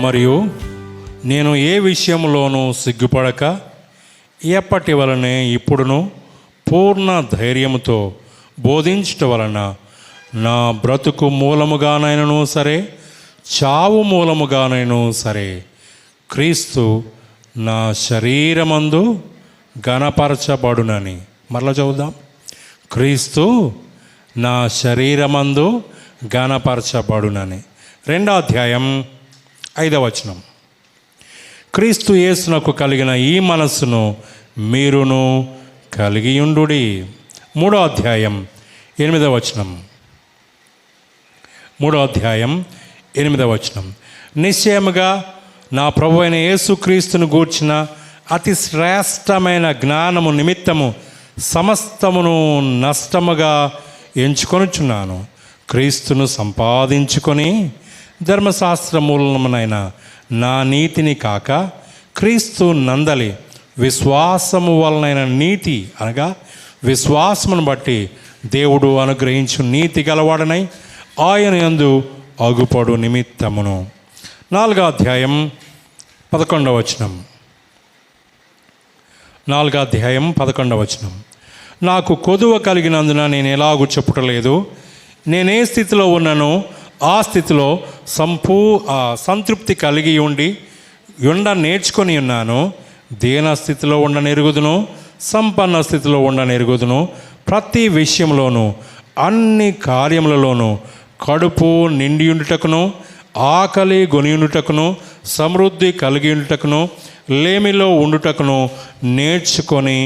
మరియు నేను ఏ విషయంలోనూ సిగ్గుపడక ఎప్పటి వలనే ఇప్పుడును పూర్ణ ధైర్యముతో బోధించుట వలన నా బ్రతుకు మూలముగానైనను సరే, చావు మూలముగానైనను సరే, క్రీస్తు నా శరీరమందు గణపరచబడునని. మరలా చదువుదాం. క్రీస్తు నా శరీరమందు గణపరచబడునని. 2వ అధ్యాయం 5వ వచనం. క్రీస్తు యేసునకు కలిగిన ఈ మనస్సును మీరును కలిగియుండుడి. 3వ అధ్యాయం 8వ వచనం. 3వ అధ్యాయం 8వ వచనం. నిశ్చయముగా నా ప్రభు అయిన యేసుక్రీస్తును గూర్చిన అతి శ్రేష్టమైన జ్ఞానము నిమిత్తము సమస్తమును నష్టముగా ఎంచుకొనుచున్నాను. క్రీస్తును సంపాదించుకొని ధర్మశాస్త్ర మూలమునైన నా నీతిని కాక క్రీస్తు నందలి విశ్వాసము వలనైన నీతి, అనగా విశ్వాసమును బట్టి దేవుడు అనుగ్రహించు నీతి గలవాడనై ఆయన యందు అగుపడు నిమిత్తమును. 4వ అధ్యాయం 11వ వచనం. 4వ అధ్యాయం 11వ వచనం. నాకు కొదువ కలిగినందున నేను ఎలాగూ చెప్పుటలేదు. నేనే స్థితిలో ఉన్నానో ఆ స్థితిలో సంతృప్తి కలిగి ఉండ నేర్చుకొని ఉన్నాను. దీన స్థితిలో ఉండనెరుగుదును, సంపన్న స్థితిలో ఉండనెరుగుదును. ప్రతి విషయంలోనూ అన్ని కార్యములలోనూ కడుపు నిండి ఉండుటకును, ఆకలి గొనియుండుటకును, సమృద్ధి కలిగి ఉండుటకును, లేమిలో ఉండుటకును నేర్చుకొని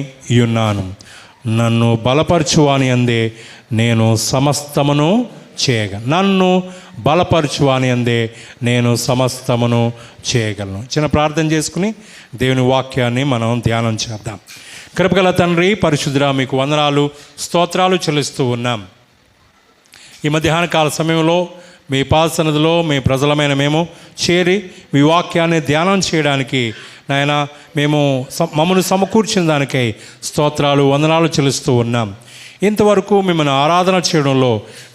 ఉన్నాను. నన్ను బలపరచువాని అందే నేను సమస్తమును నన్ను బలపరచువాని అందే నేను సమస్తమును చేయగలను. చిన్న ప్రార్థన చేసుకుని దేవుని వాక్యాన్ని మనం ధ్యానం చేద్దాం. కృపగల తండ్రి, పరిశుద్ధుడా, మీకు వందనాలు, స్తోత్రాలు చెల్లిస్తూ ఉన్నాం. ఈ మధ్యాహ్న కాల సమయంలో మీ పాదసన్నిధిలో మీ ప్రజలమైన మేము చేరి మీ వాక్యాన్ని ధ్యానం చేయడానికి నాయన మమ్మల్ని సమకూర్చిన దానికై స్తోత్రాలు, వందనాలు చెల్లిస్తూ ఉన్నాం. ఇంతవరకు మిమ్మల్ని ఆరాధన చేయడంలో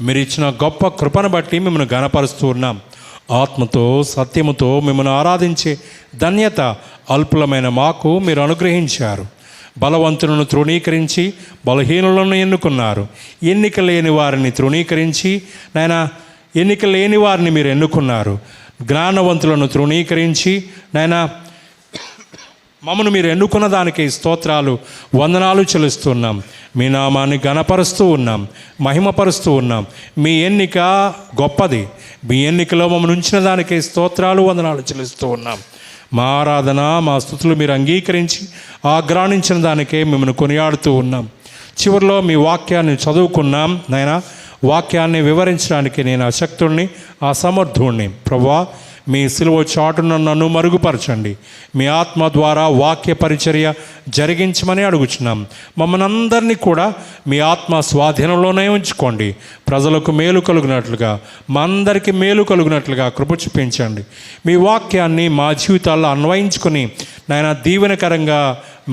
మీరు ఇచ్చిన గొప్ప కృపను బట్టి మిమ్మల్ని ఘనపరుస్తూ ఉన్నాం. ఆత్మతో సత్యముతో మిమ్మల్ని ఆరాధించే ధన్యత అల్పులమైన మాకు మీరు అనుగ్రహించారు. బలవంతులను తృణీకరించి బలహీనులను ఎన్నుకున్నారు. ఎన్నిక లేని వారిని తృణీకరించి నాయన ఎన్నిక లేని వారిని మీరు ఎన్నుకున్నారు. జ్ఞానవంతులను తృణీకరించి నాయన మమ్మను మీరు ఎన్నుకున్న దానికి స్తోత్రాలు, వందనాలు చెల్లిస్తున్నాం. మీ నామాన్ని ఘనపరుస్తూ ఉన్నాం, మహిమపరుస్తూ ఉన్నాం. మీ ఎన్నిక గొప్పది. మీ ఎన్నికలో మమ్మల్ని ఉంచిన దానికి స్తోత్రాలు, వందనాలు చెల్లిస్తూ ఉన్నాం. మా ఆరాధన, మా స్తుతులు మీరు అంగీకరించి ఆగ్రాణించిన దానికే మిమ్మల్ని కొనియాడుతూ ఉన్నాం. చివరిలో మీ వాక్యాన్ని చదువుకున్నాం నాయన. వాక్యాన్ని వివరించడానికి నేను అశక్తుణ్ణి, అసమర్థుణ్ణి. ప్రభువా, మీ సిలువ చాటున నన్ను మరుగుపరచండి. మీ ఆత్మ ద్వారా వాక్య పరిచర్య జరిగించమని అడుగుచున్నాం. మమ్మల్ని అందరినీ కూడా మీ ఆత్మ స్వాధీనంలోనే ఉంచుకోండి. ప్రజలకు మేలు కలుగునట్లుగా, మా అందరికీ మేలు కలుగునట్లుగా కృప చూపించండి. మీ వాక్యాన్ని మా జీవితాల్లో అన్వయించుకొని నాయన దీవెనకరంగా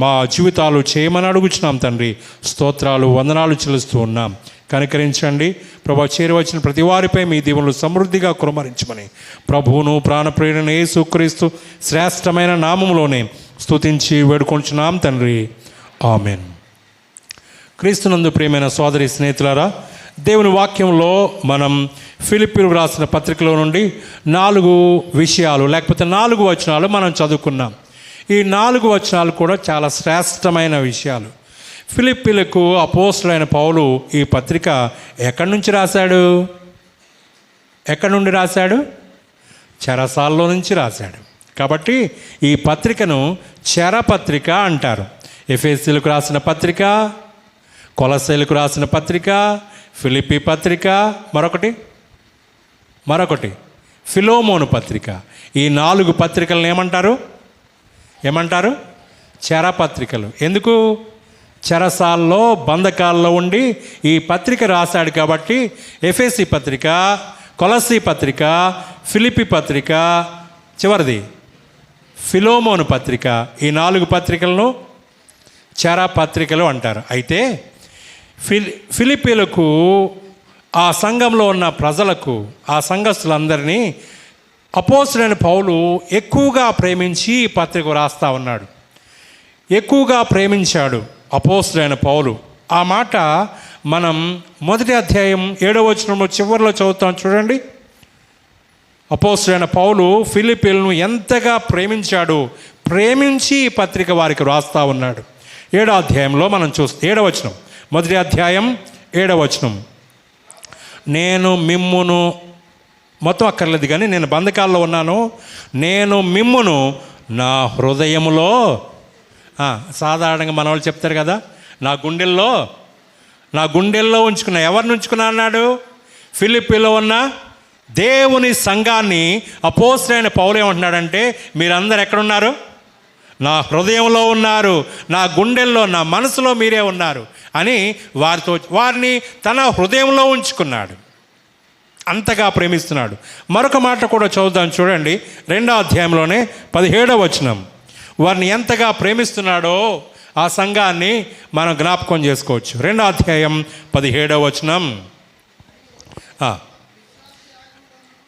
మా జీవితాలు చేయమని అడుగుచున్నాం తండ్రి. స్తోత్రాలు, వందనాలు చెల్లిస్తూ ఉన్నాం. కనికరించండి ప్రభా. చేరువచ్చిన ప్రతి వారిపై మీ దీవెనలు సమృద్ధిగా కుమ్మరించమని ప్రభువును ప్రాణప్రియుడైన యేసుక్రీస్తు శ్రేష్టమైన నామములోనే స్తుతించి వేడుకొంచున్నాం తండ్రి. ఆమెన్. క్రీస్తునందు ప్రియమైన సోదరి స్నేహితులారా, దేవుని వాక్యంలో మనం ఫిలిప్పీలకు రాసిన పత్రికలో నుండి 4 విషయాలు లేకపోతే 4 వచనాలు మనం చదువుకున్నాం. ఈ 4 వచనాలు కూడా చాలా శ్రేష్టమైన విషయాలు. ఫిలిప్పీలకు అపోస్తలుడైన పౌలు ఈ పత్రిక ఎక్కడి నుంచి రాశాడు? ఎక్కడి నుండి రాశాడు? చెరసాల్లో నుంచి రాశాడు. కాబట్టి ఈ పత్రికను చెరపత్రిక అంటారు. ఎఫెసీయులకు రాసిన పత్రిక, కొలస్సీయులకు రాసిన పత్రిక, ఫిలిప్పీ పత్రిక, మరొకటి ఫిలోమోను పత్రిక. ఈ 4 పత్రికలను ఏమంటారు? చెరపత్రికలు. ఎందుకు? చెరసాల్లో, బంధకాల్లో ఉండి ఈ పత్రిక రాశాడు కాబట్టి ఎఫెసీ పత్రిక, కొలస్సీ పత్రిక, ఫిలిప్పీ పత్రిక, చివరిది ఫిలోమోను పత్రిక. ఈ 4 పత్రికలను చెరపత్రికలు అంటారు. అయితే ఫిలిప్పీలకు ఆ సంఘంలో ఉన్న ప్రజలకు, ఆ సంఘస్థులందరినీ అపోస్తలుడైన పౌలు ఎక్కువగా ప్రేమించి ఈ పత్రిక రాస్తా ఉన్నాడు. ఎక్కువగా ప్రేమించాడు అపోస్తలుడైన పౌలు. ఆ మాట మనం 1వ అధ్యాయం 7వ వచనంలో చివరిలో చదువుతాం చూడండి. అపోస్తలుడైన పౌలు ఫిలిప్పీలను ఎంతగా ప్రేమించాడు, ప్రేమించి ఈ పత్రిక వారికి రాస్తా ఉన్నాడు. 7వ అధ్యాయంలో మనం చూస్తే 7వ వచనం, 1వ అధ్యాయం 7వ వచనం, నేను మిమ్మును, మొత్తం అక్కర్లేదు కానీ నేను బంధకాల్లో ఉన్నాను, నేను మిమ్మును నా హృదయములో, సాధారణంగా మన వాళ్ళు చెప్తారు కదా, నా గుండెల్లో ఉంచుకున్నా. ఎవరిని ఉంచుకున్నా అన్నాడు? ఫిలిప్పీలో ఉన్న దేవుని సంఘాన్ని అపోస్తలుడైన పౌలు ఏమంటున్నాడంటే, మీరందరూ ఎక్కడున్నారు? నా హృదయంలో ఉన్నారు, నా గుండెల్లో, నా మనసులో మీరే ఉన్నారు అని వారిని తన హృదయంలో ఉంచుకున్నాడు. అంతగా ప్రేమిస్తున్నాడు. మరొక మాట కూడా చదువుదాం చూడండి. 2వ అధ్యాయంలోనే 17వ వచనం, వారిని ఎంతగా ప్రేమిస్తున్నాడో ఆ సంఘాన్ని మనం జ్ఞాపకం చేసుకోవచ్చు. 2వ అధ్యాయం 17వ వచనం,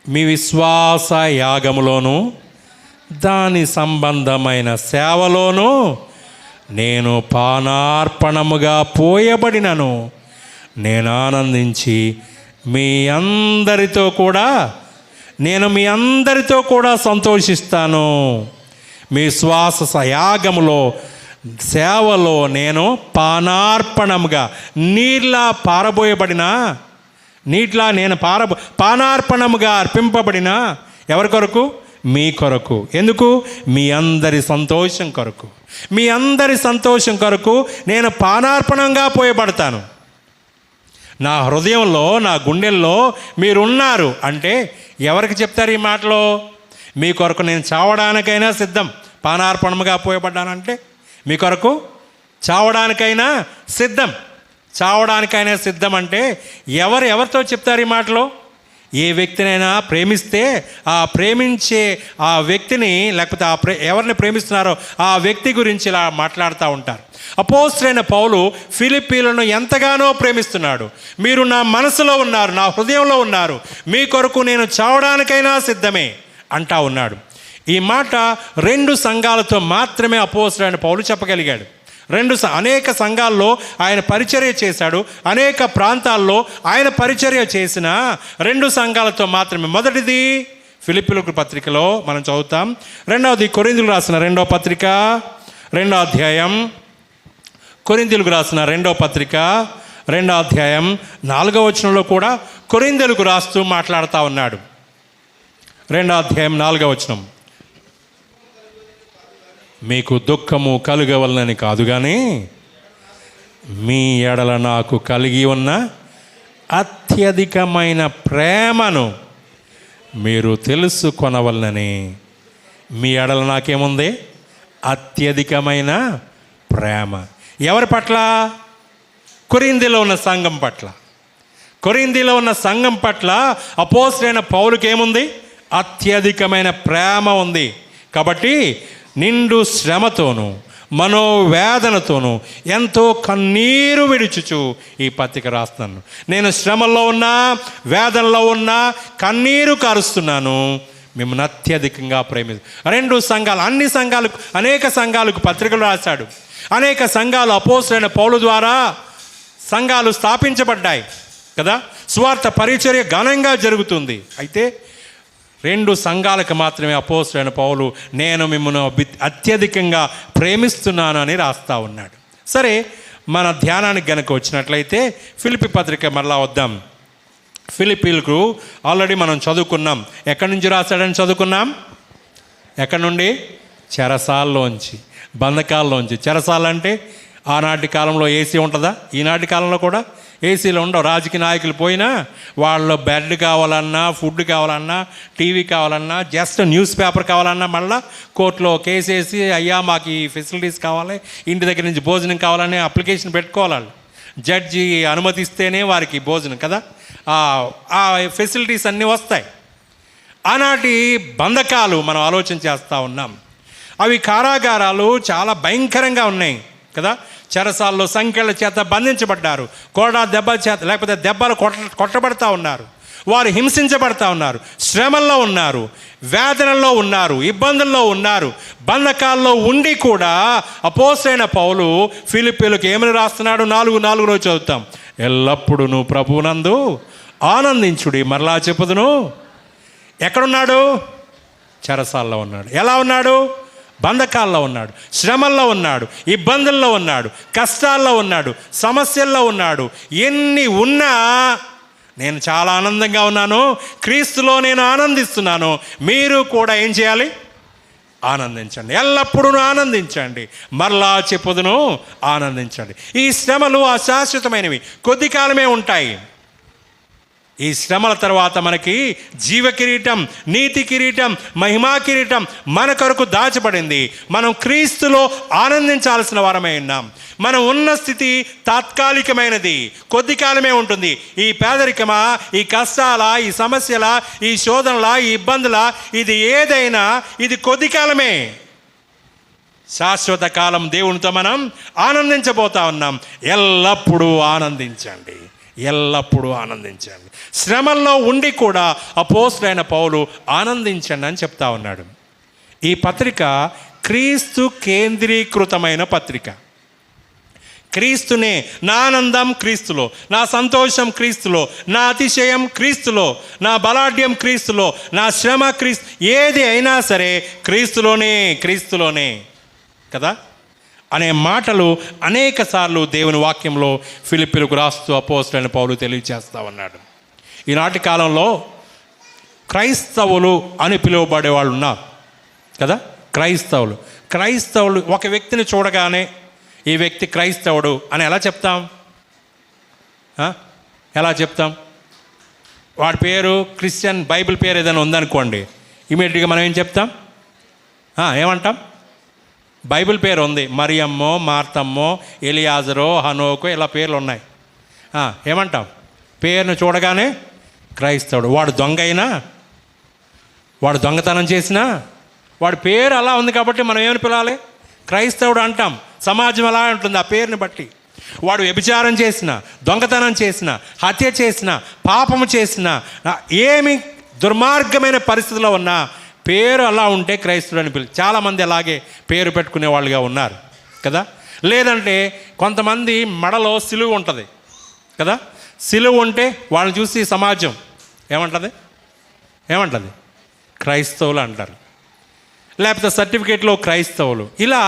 మీ విశ్వాస యాగములోను దాని సంబంధమైన సేవలోను నేను పానార్పణముగా పోయబడినను, నేను ఆనందించి మీ అందరితో కూడా సంతోషిస్తాను. మీ శ్వాస యాగములో సేవలో నేను పానార్పణముగా, నీట్లా నేను పానార్పణముగా అర్పింపబడిన ఎవరి కొరకు? మీ కొరకు. ఎందుకు? మీ అందరి సంతోషం కొరకు. మీ అందరి సంతోషం కొరకు నేను పానార్పణంగా పోయబడతాను. నా హృదయంలో, నా గుండెల్లో మీరున్నారు అంటే ఎవరికి చెప్తారు ఈ మాటలో? మీ కొరకు నేను చావడానికైనా సిద్ధం, పానార్పణముగా పోయబడ్డానంటే మీ కొరకు చావడానికైనా సిద్ధం అంటే ఎవరితో చెప్తారు ఈ మాటలో? ఏ వ్యక్తినైనా ప్రేమిస్తే ఆ ప్రేమించే ఆ వ్యక్తిని, లేకపోతే ఎవరిని ప్రేమిస్తున్నారో ఆ వ్యక్తి గురించి ఇలా మాట్లాడుతూ ఉంటారు. అపోస్తలుడైన పౌలు ఫిలిప్పీలను ఎంతగానో ప్రేమిస్తున్నాడు. మీరు నా మనసులో ఉన్నారు, నా హృదయంలో ఉన్నారు, మీ కొరకు నేను చావడానికైనా సిద్ధమే అంటా ఉన్నాడు. ఈ మాట 2 సంఘాలతో మాత్రమే అపోస్తలుడైన పౌలు చెప్పగలిగాడు. అనేక సంఘాల్లో ఆయన పరిచర్య చేశాడు. అనేక ప్రాంతాల్లో ఆయన పరిచర్య చేసిన 2 సంఘాలతో మాత్రమే. మొదటిది ఫిలిప్పీలకు పత్రికలో మనం చదువుతాం. రెండవది కొరింథీయులకు రాసిన 2వ పత్రిక 2వ అధ్యాయం, కొరింథీయులకు రాసిన 2వ పత్రిక 2వ అధ్యాయం 4వ వచనంలో కూడా కొరింథీయులకు రాస్తూ మాట్లాడుతూ ఉన్నాడు. 2వ అధ్యాయం 4వ వచనం, మీకు దుఃఖము కలుగవలనని కాదు కానీ మీ ఎడల నాకు కలిగి ఉన్న అత్యధికమైన ప్రేమను మీరు తెలుసుకొనవలనని. మీ ఎడల నాకేముంది? అత్యధికమైన ప్రేమ. ఎవరి పట్ల? కొరింథీలో ఉన్న సంఘం పట్ల. కొరింథీలో ఉన్న సంఘం పట్ల అపోస్తలుడైన పౌలుకి ఏముంది? అత్యధికమైన ప్రేమ ఉంది. కాబట్టి నిండు శ్రమతోనూ మనోవేదనతోనూ ఎంతో కన్నీరు విడుచుచు ఈ పత్రిక రాస్తున్నాను. నేను శ్రమల్లో ఉన్నా, వేదనలో ఉన్నా, కన్నీరు కారుస్తున్నాను, మిమ్మల్ని అత్యధికంగా 2 సంఘాలు, అనేక సంఘాలకు పత్రికలు రాశాడు. అనేక సంఘాలు అపోస్తలుడైన పౌలు ద్వారా సంఘాలు స్థాపించబడ్డాయి కదా. సువార్త పరిచర్య ఘనంగా జరుగుతుంది. అయితే 2 సంఘాలకు మాత్రమే అపోస్తలుడైన పౌలు నేను మిమ్మల్ని అత్యధికంగా ప్రేమిస్తున్నాను అని రాస్తా ఉన్నాడు. సరే, మన ధ్యానానికి గనుక వచ్చినట్లయితే ఫిలిప్పీ పత్రిక మరలా వద్దాం. ఫిలిప్పీలకు ఆల్రెడీ మనం చదువుకున్నాం. ఎక్కడి నుంచి రాశాడని చదువుకున్నాం? ఎక్కడి నుండి? చెరసాల్లోంచి, బంధకాల్లోంచి. చెరసాలంటే ఆనాటి కాలంలో ఏసీ ఉంటుందా? ఈనాటి కాలంలో కూడా ఏసీలు ఉండవు. రాజకీయ నాయకులు పోయినా వాళ్ళు బెడ్ కావాలన్నా, ఫుడ్ కావాలన్నా, టీవీ కావాలన్నా, జస్ట్ న్యూస్ పేపర్ కావాలన్నా మళ్ళీ కోర్టులో కేసు వేసి, అయ్యా మాకు ఈ ఫెసిలిటీస్ కావాలి, ఇంటి దగ్గర నుంచి భోజనం కావాలని అప్లికేషన్ పెట్టుకోవాలి. జడ్జి అనుమతిస్తేనే వారికి భోజనం కదా. ఆ ఫెసిలిటీస్ అన్నీ వస్తాయి. ఆనాటి బంధకాలు మనం ఆలోచన చేస్తూ ఉన్నాం. అవి కారాగారాలు చాలా భయంకరంగా ఉన్నాయి కదా. చెరసాల్లో సంఖ్యల చేత బంధించబడ్డారు. దెబ్బ చేత, లేకపోతే దెబ్బలు కొట్టబడతా ఉన్నారు. వారు హింసించబడతా ఉన్నారు, శ్రమల్లో ఉన్నారు, వేదనల్లో ఉన్నారు, ఇబ్బందుల్లో ఉన్నారు. బంధకాల్లో ఉండి కూడా అపోస్తలుడైన పౌలు ఫిలిప్పీయులకు ఏమని రాస్తున్నాడు? 4:4 చదువుతాం. ఎల్లప్పుడూ నువ్వు ప్రభువునందు ఆనందించుడి. మరలా చెప్పుదును. ఎక్కడున్నాడు? చెరసాల్లో ఉన్నాడు. ఎలా ఉన్నాడు? బంధకాల్లో ఉన్నాడు, శ్రమల్లో ఉన్నాడు, ఇబ్బందుల్లో ఉన్నాడు, కష్టాల్లో ఉన్నాడు, సమస్యల్లో ఉన్నాడు. ఎన్ని ఉన్నా నేను చాలా ఆనందంగా ఉన్నాను, క్రీస్తులో నేను ఆనందిస్తున్నాను. మీరు కూడా ఏం చేయాలి? ఆనందించండి. ఎల్లప్పుడూ ఆనందించండి. మరలా చెప్పుదును, ఆనందించండి. ఈ శ్రమలు అశాశ్వతమైనవి, కొద్ది కాలమే ఉంటాయి. ఈ శ్రమల తర్వాత మనకి జీవ కిరీటం, నీతి కిరీటం, మహిమా కిరీటం మన కొరకు దాచబడింది. మనం క్రీస్తులో ఆనందించాల్సిన వారమై ఉన్నాం. మనం ఉన్న స్థితి తాత్కాలికమైనది, కొద్ది కాలమే ఉంటుంది. ఈ పేదరికమా, ఈ కష్టాల, ఈ సమస్యల, ఈ శోధనల, ఈ ఇబ్బందుల, ఇది ఏదైనా ఇది కొద్ది కాలమే. శాశ్వత కాలం దేవునితో మనం ఆనందించబోతా ఉన్నాం. ఎల్లప్పుడూ ఆనందించండి, ఎల్లప్పుడూ ఆనందించండి. శ్రమల్లో ఉండి కూడా అపోస్తలుడైన పౌలు ఆనందించండి అని చెప్తా ఉన్నాడు. ఈ పత్రిక క్రీస్తు కేంద్రీకృతమైన పత్రిక. క్రీస్తునే నా ఆనందం క్రీస్తులో, నా సంతోషం క్రీస్తులో, నా అతిశయం క్రీస్తులో, నా బలాఢ్యం క్రీస్తులో, నా శ్రమ క్రీస్తు, ఏది అయినా సరే క్రీస్తులోనే కదా అనే మాటలు అనేక సార్లు దేవుని వాక్యంలో ఫిలిప్పీయులకు రాస్తూ అపోస్తలుడైన పౌలు తెలియజేస్తూ ఉన్నాడు. ఈనాటి కాలంలో క్రైస్తవులు అని పిలువబడే వాళ్ళు ఉన్నారు కదా. క్రైస్తవులు ఒక వ్యక్తిని చూడగానే ఈ వ్యక్తి క్రైస్తవుడు అని ఎలా చెప్తాం? వాడి పేరు క్రిస్టియన్, బైబిల్ పేరు ఏదైనా ఉందనుకోండి, ఇమీడియట్గా మనం ఏం చెప్తాం? ఏమంటాం? బైబిల్ పేరు ఉంది, మరియమ్మో, మార్తమ్మో, ఎలియాజరో, హనోకో, ఇలా పేర్లు ఉన్నాయి. ఏమంటాం? పేరును చూడగానే క్రైస్తవుడు. వాడు దొంగ అయినా, వాడు దొంగతనం చేసినా, వాడి పేరు అలా ఉంది కాబట్టి మనం ఏమని పిలాలి? క్రైస్తవుడు అంటాం. సమాజం అలా ఉంటుంది ఆ పేరుని బట్టి. వాడు వ్యభిచారం చేసినా, దొంగతనం చేసినా, హత్య చేసినా, పాపము చేసినా, ఏమి దుర్మార్గమైన పరిస్థితిలో ఉన్నా పేరు అలా ఉంటే క్రైస్తవుడు అని చాలామంది అలాగే పేరు పెట్టుకునే వాళ్ళుగా ఉన్నారు కదా. లేదంటే కొంతమంది మెడలో సిలువ ఉంటుంది కదా. సిలువ ఉంటే వాళ్ళని చూసి సమాజం ఏమంటుంది? క్రైస్తవులు అంటారు. లేకపోతే సర్టిఫికేట్లో క్రైస్తవులు. ఇలా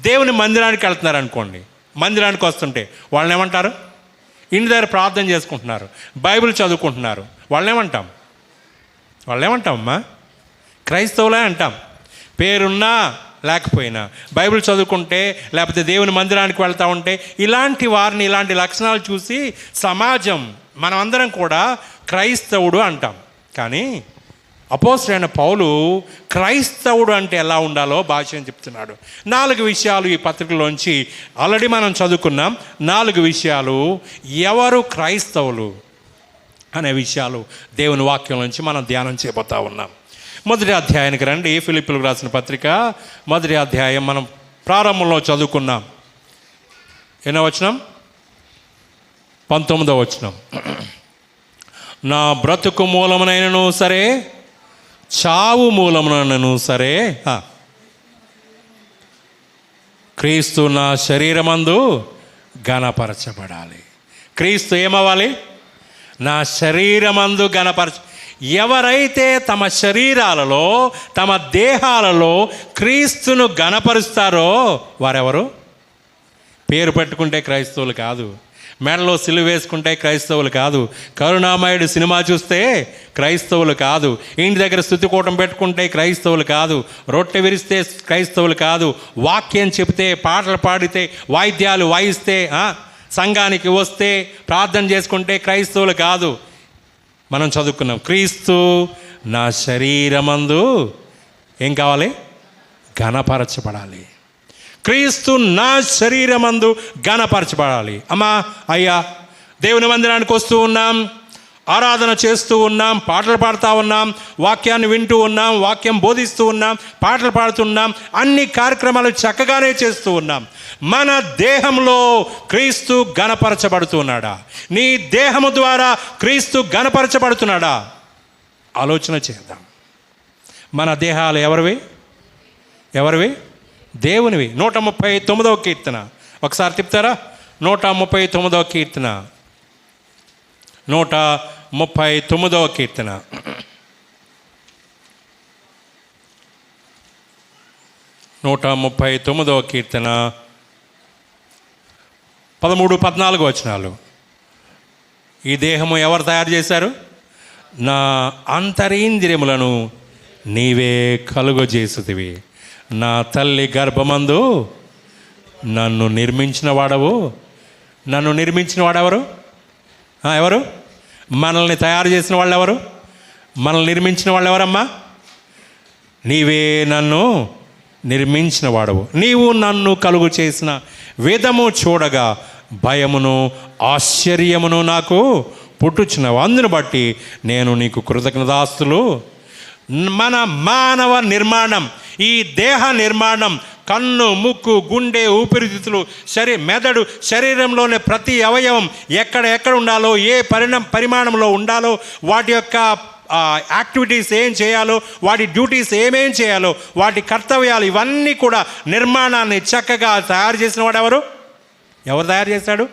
దేవుని మందిరానికి వెళ్తున్నారు అనుకోండి, మందిరానికి వస్తుంటే వాళ్ళని ఏమంటారు? ఇంటి దగ్గర ప్రార్థన చేసుకుంటున్నారు, బైబిల్ చదువుకుంటున్నారు, వాళ్ళేమంటామమ్మా? క్రైస్తవులే అంటాం. పేరున్నా లేకపోయినా బైబిల్ చదువుకుంటే, లేకపోతే దేవుని మందిరానికి వెళ్తూ ఉంటే, ఇలాంటి వారిని, ఇలాంటి లక్షణాలు చూసి సమాజం, మనమందరం కూడా క్రైస్తవుడు అంటాం. కానీ అపోస్తలుడైన పౌలు క్రైస్తవుడు అంటే ఎలా ఉండాలో భాష్యం చెప్తున్నాడు. 4 విషయాలు ఈ పత్రికలోంచి ఆల్రెడీ మనం చదువుకున్నాం. 4 విషయాలు ఎవరు క్రైస్తవులు అనే విషయాలు దేవుని వాక్యం నుంచి మనం ధ్యానం చేయబోతా ఉన్నాం. మొదటి అధ్యాయానికి రండి. ఫిలిప్పీయులకు రాసిన పత్రిక 1వ అధ్యాయం మనం ప్రారంభంలో చదువుకున్నాం. ఎన్నో వచనం? 19వ వచనం. నా బ్రతుకు మూలమునైనను సరే, చావు మూలమునైనను సరే, క్రీస్తు నా శరీరమందు ఘనపరచబడాలి. క్రీస్తు ఏమవ్వాలి? నా శరీరమందు ఎవరైతే తమ శరీరాలలో, తమ దేహాలలో క్రీస్తును ఘనపరుస్తారో వారెవరు? పేరు పెట్టుకుంటే క్రైస్తవులు కాదు, మెడలో సిలువ వేసుకుంటే క్రైస్తవులు కాదు, కరుణామయుడు సినిమా చూస్తే క్రైస్తవులు కాదు, ఇంటి దగ్గర స్తుతికూటం పెట్టుకుంటే క్రైస్తవులు కాదు, రొట్టె విరిస్తే క్రైస్తవులు కాదు, వాక్యం చెప్తే, పాటలు పాడితే, వాయిద్యాలు వాయిస్తే, సంఘానికి వస్తే, ప్రార్థన చేసుకుంటే క్రైస్తవులు కాదు. మనం చదువుకున్నాం, క్రీస్తు నా శరీరమందు ఏం కావాలి? ఘనపరచబడాలి. క్రీస్తు నా శరీరమందు ఘనపరచబడాలి. అమ్మా, అయ్యా, దేవుని మందిరానికి వస్తూ ఉన్నాం, ఆరాధన చేస్తూ ఉన్నాం, పాటలు పాడుతూ ఉన్నాం, వాక్యాన్ని వింటూ ఉన్నాం, వాక్యం బోధిస్తూ ఉన్నాం, పాటలు పాడుతున్నాం, అన్ని కార్యక్రమాలు చక్కగానే చేస్తూ ఉన్నాం. మన దేహంలో క్రీస్తు ఘనపరచబడుతున్నాడా? నీ దేహము ద్వారా క్రీస్తు ఘనపరచబడుతున్నాడా? ఆలోచన చేద్దాం. మన దేహాలు ఎవరివి? దేవునివి. 139వ కీర్తన ఒకసారి తిప్పుతారా? 139వ కీర్తన 139వ కీర్తన 139వ కీర్తన 13-14 వచనాలు. ఈ దేహము ఎవరు తయారు చేశారు? నా అంతరింద్రియములను నీవే కలుగజేసుతివి. నా తల్లి గర్భమందు నన్ను నిర్మించిన వాడవు. నన్ను నిర్మించిన వాడెవరు? ఎవరు? మనల్ని తయారు చేసిన వాళ్ళు ఎవరు? మనల్ని నిర్మించిన వాళ్ళు ఎవరమ్మా? నీవే నన్ను నిర్మించిన వాడవు. నీవు నన్ను కలుగు చేసిన విధము చూడగా భయమును ఆశ్చర్యమును నాకు పుట్టుచున్నావు. అందును బట్టి నేను నీకు కృతజ్ఞతాస్తులు. మన మానవ నిర్మాణం, ఈ దేహ నిర్మాణం, కన్ను, ముక్కు, గుండె, ఊపిరితిత్తులు, మెదడు, శరీరంలోని ప్రతి అవయవం ఎక్కడ ఉండాలో, ఏ పరిమాణంలో ఉండాలో, వాటి యొక్క యాక్టివిటీస్ ఏం చేయాలో, వాటి డ్యూటీస్ ఏమేం చేయాలో, వాటి కర్తవ్యాలు, ఇవన్నీ కూడా నిర్మాణాన్ని చక్కగా తయారు చేసిన వాడు ఎవరు తయారు చేశాడు?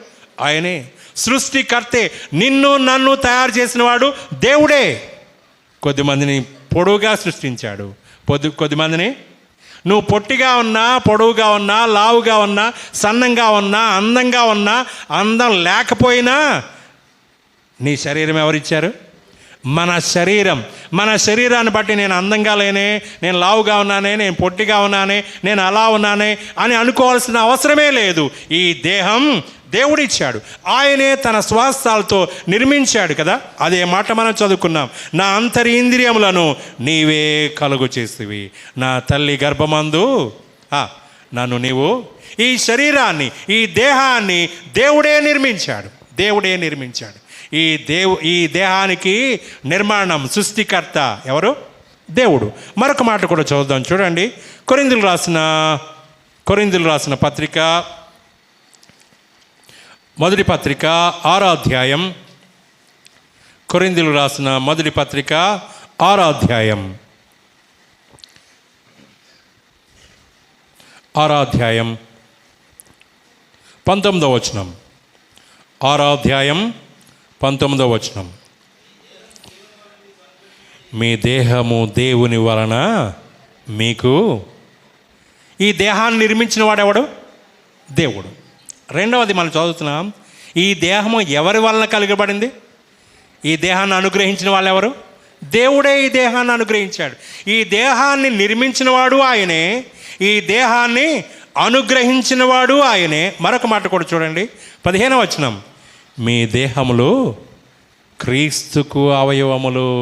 ఆయనే. సృష్టికర్తే. నిన్ను నన్ను తయారు చేసిన వాడు దేవుడే. కొద్దిమందిని పొడవుగా సృష్టించాడు, కొద్దిమందిని నువ్వు పొట్టిగా ఉన్నా, పొడవుగా ఉన్నా, లావుగా ఉన్నా, సన్నంగా ఉన్నా, అందంగా ఉన్నా, అందం లేకపోయినా నీ శరీరం ఎవరిచ్చారు? మన శరీరాన్ని బట్టి నేను అందంగా లేనే, నేను లావుగా ఉన్నానే, నేను పొట్టిగా ఉన్నానే, నేను అలా ఉన్నానే అని అనుకోవాల్సిన అవసరమే లేదు. ఈ దేహం దేవుడిచ్చాడు. ఆయనే తన స్వాస్థాలతో నిర్మించాడు కదా. అదే మాట మనం చదువుకున్నాం. నా అంతరింద్రియములను నీవే కలుగు చేసివి. నా తల్లి గర్భమందు నన్ను నీవు, ఈ శరీరాన్ని, ఈ దేహాన్ని దేవుడే నిర్మించాడు. ఈ దేహానికి నిర్మాణం, సృష్టికర్త ఎవరు? దేవుడు. మరొక మాట కూడా చదువుదాం, చూడండి. కొరింథీయులకు రాసిన పత్రిక, మొదటి పత్రిక 6వ అధ్యాయం. కొరింథీయులకు రాసిన మొదటి పత్రిక 6వ అధ్యాయం 19వ వచనం. 6వ అధ్యాయం 19వ వచనం. మీ దేహము దేవుని వలన మీకు. ఈ దేహాన్ని నిర్మించిన వాడెవడు? దేవుడు. రెండవది మనం చదువుతున్నాం, ఈ దేహము ఎవరి వలన కలిగబడింది? ఈ దేహాన్ని అనుగ్రహించిన వాళ్ళు ఎవరు? దేవుడే ఈ దేహాన్ని అనుగ్రహించాడు. ఈ దేహాన్ని నిర్మించిన వాడు ఆయనే, ఈ దేహాన్ని అనుగ్రహించిన వాడు ఆయనే. మరొక మాట కూడా చూడండి, 15వ వచనం. మీ దేహములు క్రీస్తుకు అవయవములు.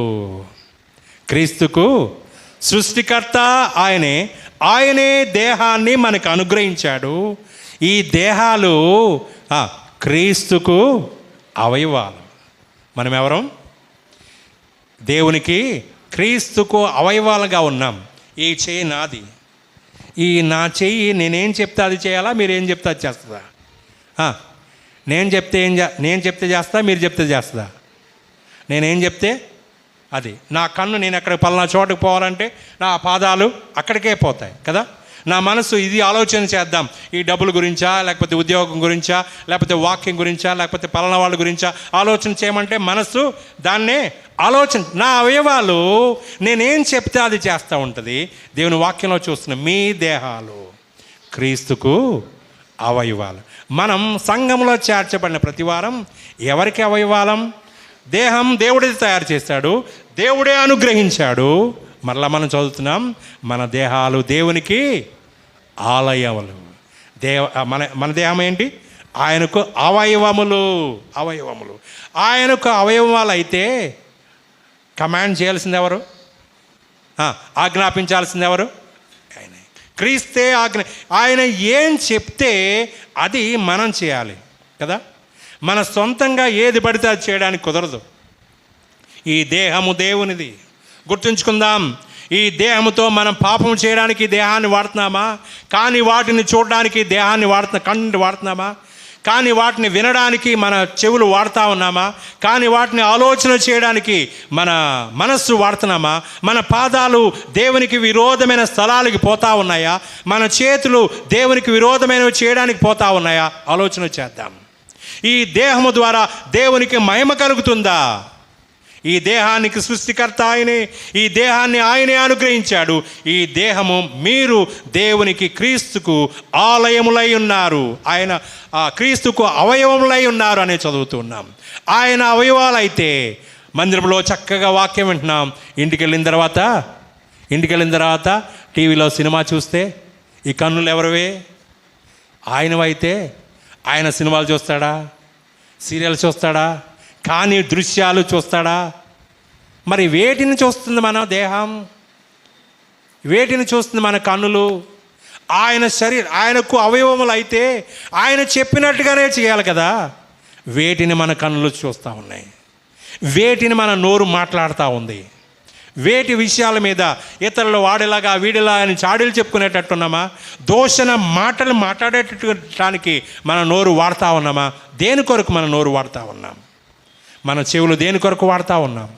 క్రీస్తుకు సృష్టికర్త ఆయనే దేహాన్ని మనకు అనుగ్రహించాడు. ఈ దేహాలు క్రీస్తుకు అవయవాలు. మనం ఎవరం? దేవునికి, క్రీస్తుకు అవయవాలుగా ఉన్నాం. ఈ చెయ్యి నాది. నా చెయ్యి నేనేం చెప్తే అది చేయాలా? మీరేం చెప్తే అది చేస్తుందా? నేను చెప్తే చేస్తా, మీరు చెప్తే చేస్తుందా? నేనేం చెప్తే అది. నా కన్ను, నేను ఎక్కడికి పలానా చోటుకు పోవాలంటే నా పాదాలు అక్కడికే పోతాయి కదా. నా మనసు ఇది ఆలోచన చేద్దాం, ఈ డబ్బుల గురించా, లేకపోతే ఉద్యోగం గురించా, లేకపోతే వాక్యం గురించా, లేకపోతే పలానా వాళ్ళ గురించా ఆలోచన చేయమంటే మనసు దాన్నే ఆలోచన. నా అవయవాలు నేనేం చెప్తే అది చేస్తూ ఉంటుంది. దేవుని వాక్యంలో చూస్తున్న మీ దేహాలు క్రీస్తుకు అవయవాలు. మనం సంఘంలో చేర్చబడిన ప్రతి వారం ఎవరికి అవయవాలం? దేహం దేవుడే తయారు చేశాడు, దేవుడే అనుగ్రహించాడు. మరలా మనం చదువుతున్నాం, మన దేహాలు దేవునికి ఆలయములు. మన దేహం ఏంటి? ఆయనకు అవయవములు. ఆయనకు అవయవాలు అయితే కమాండ్ చేయాల్సింది ఎవరు? ఆజ్ఞాపించాల్సింది ఎవరు? ఆయన. క్రీస్తే ఆయన ఏం చెప్తే అది మనం చేయాలి కదా. మన సొంతంగా ఏది పడితే అది చేయడానికి కుదరదు. ఈ దేహము దేవునిది. గుర్తుంచుకుందాం, ఈ దేహముతో మనం పాపం చేయడానికి దేహాన్ని వాడుతున్నామా? కానీ వాటిని చూడడానికి దేహాన్ని కన్నుని వాడుతున్నామా? కానీ వాటిని వినడానికి మన చెవులు వాడుతూ ఉన్నామా? కానీ వాటిని ఆలోచన చేయడానికి మన మనస్సు వాడుతున్నామా? మన పాదాలు దేవునికి విరోధమైన స్థలాలకి పోతా ఉన్నాయా? మన చేతులు దేవునికి విరోధమైనవి చేయడానికి పోతా ఉన్నాయా? ఆలోచన చేద్దాం. ఈ దేహము ద్వారా దేవునికి మహిమ కలుగుతుందా? ఈ దేహానికి సృష్టికర్త ఆయనే. ఈ దేహాన్ని ఆయనే అనుగ్రహించాడు. ఈ దేహము మీరు దేవునికి క్రీస్తుకు ఆలయములై ఉన్నారు. ఆయన క్రీస్తుకు అవయవములై ఉన్నారు అనే చదువుతున్నాం. ఆయన అవయవాలైతే మందిరంలో చక్కగా వాక్యం వింటున్నాం. ఇంటికి వెళ్ళిన తర్వాత టీవీలో సినిమా చూస్తే ఈ కన్నులు ఎవరివే? ఆయనవైతే ఆయన సినిమాలు చూస్తాడా? సీరియల్ చూస్తాడా? కానీ దృశ్యాలు చూస్తాడా? మరి వేటిని చూస్తుంది మన దేహం? వేటిని చూస్తుంది మన కన్నులు? ఆయనకు అవయవములు అయితే ఆయన చెప్పినట్టుగానే చేయాలి కదా. వేటిని మన కన్నులు చూస్తూ ఉన్నాయి? వేటిని మన నోరు మాట్లాడుతూ ఉంది? వేటి విషయాల మీద ఇతరులు వాడిలాగా వీడిలా అని చాడీలు చెప్పుకునేటట్టున్నామా? దోషణ మాటలు మాట్లాడేటడానికి మన నోరు వాడుతూ ఉన్నామా? దేని కొరకు మన నోరు వాడుతూ ఉన్నాం? మన చెవులు దేని కొరకు వాడుతూ ఉన్నాం?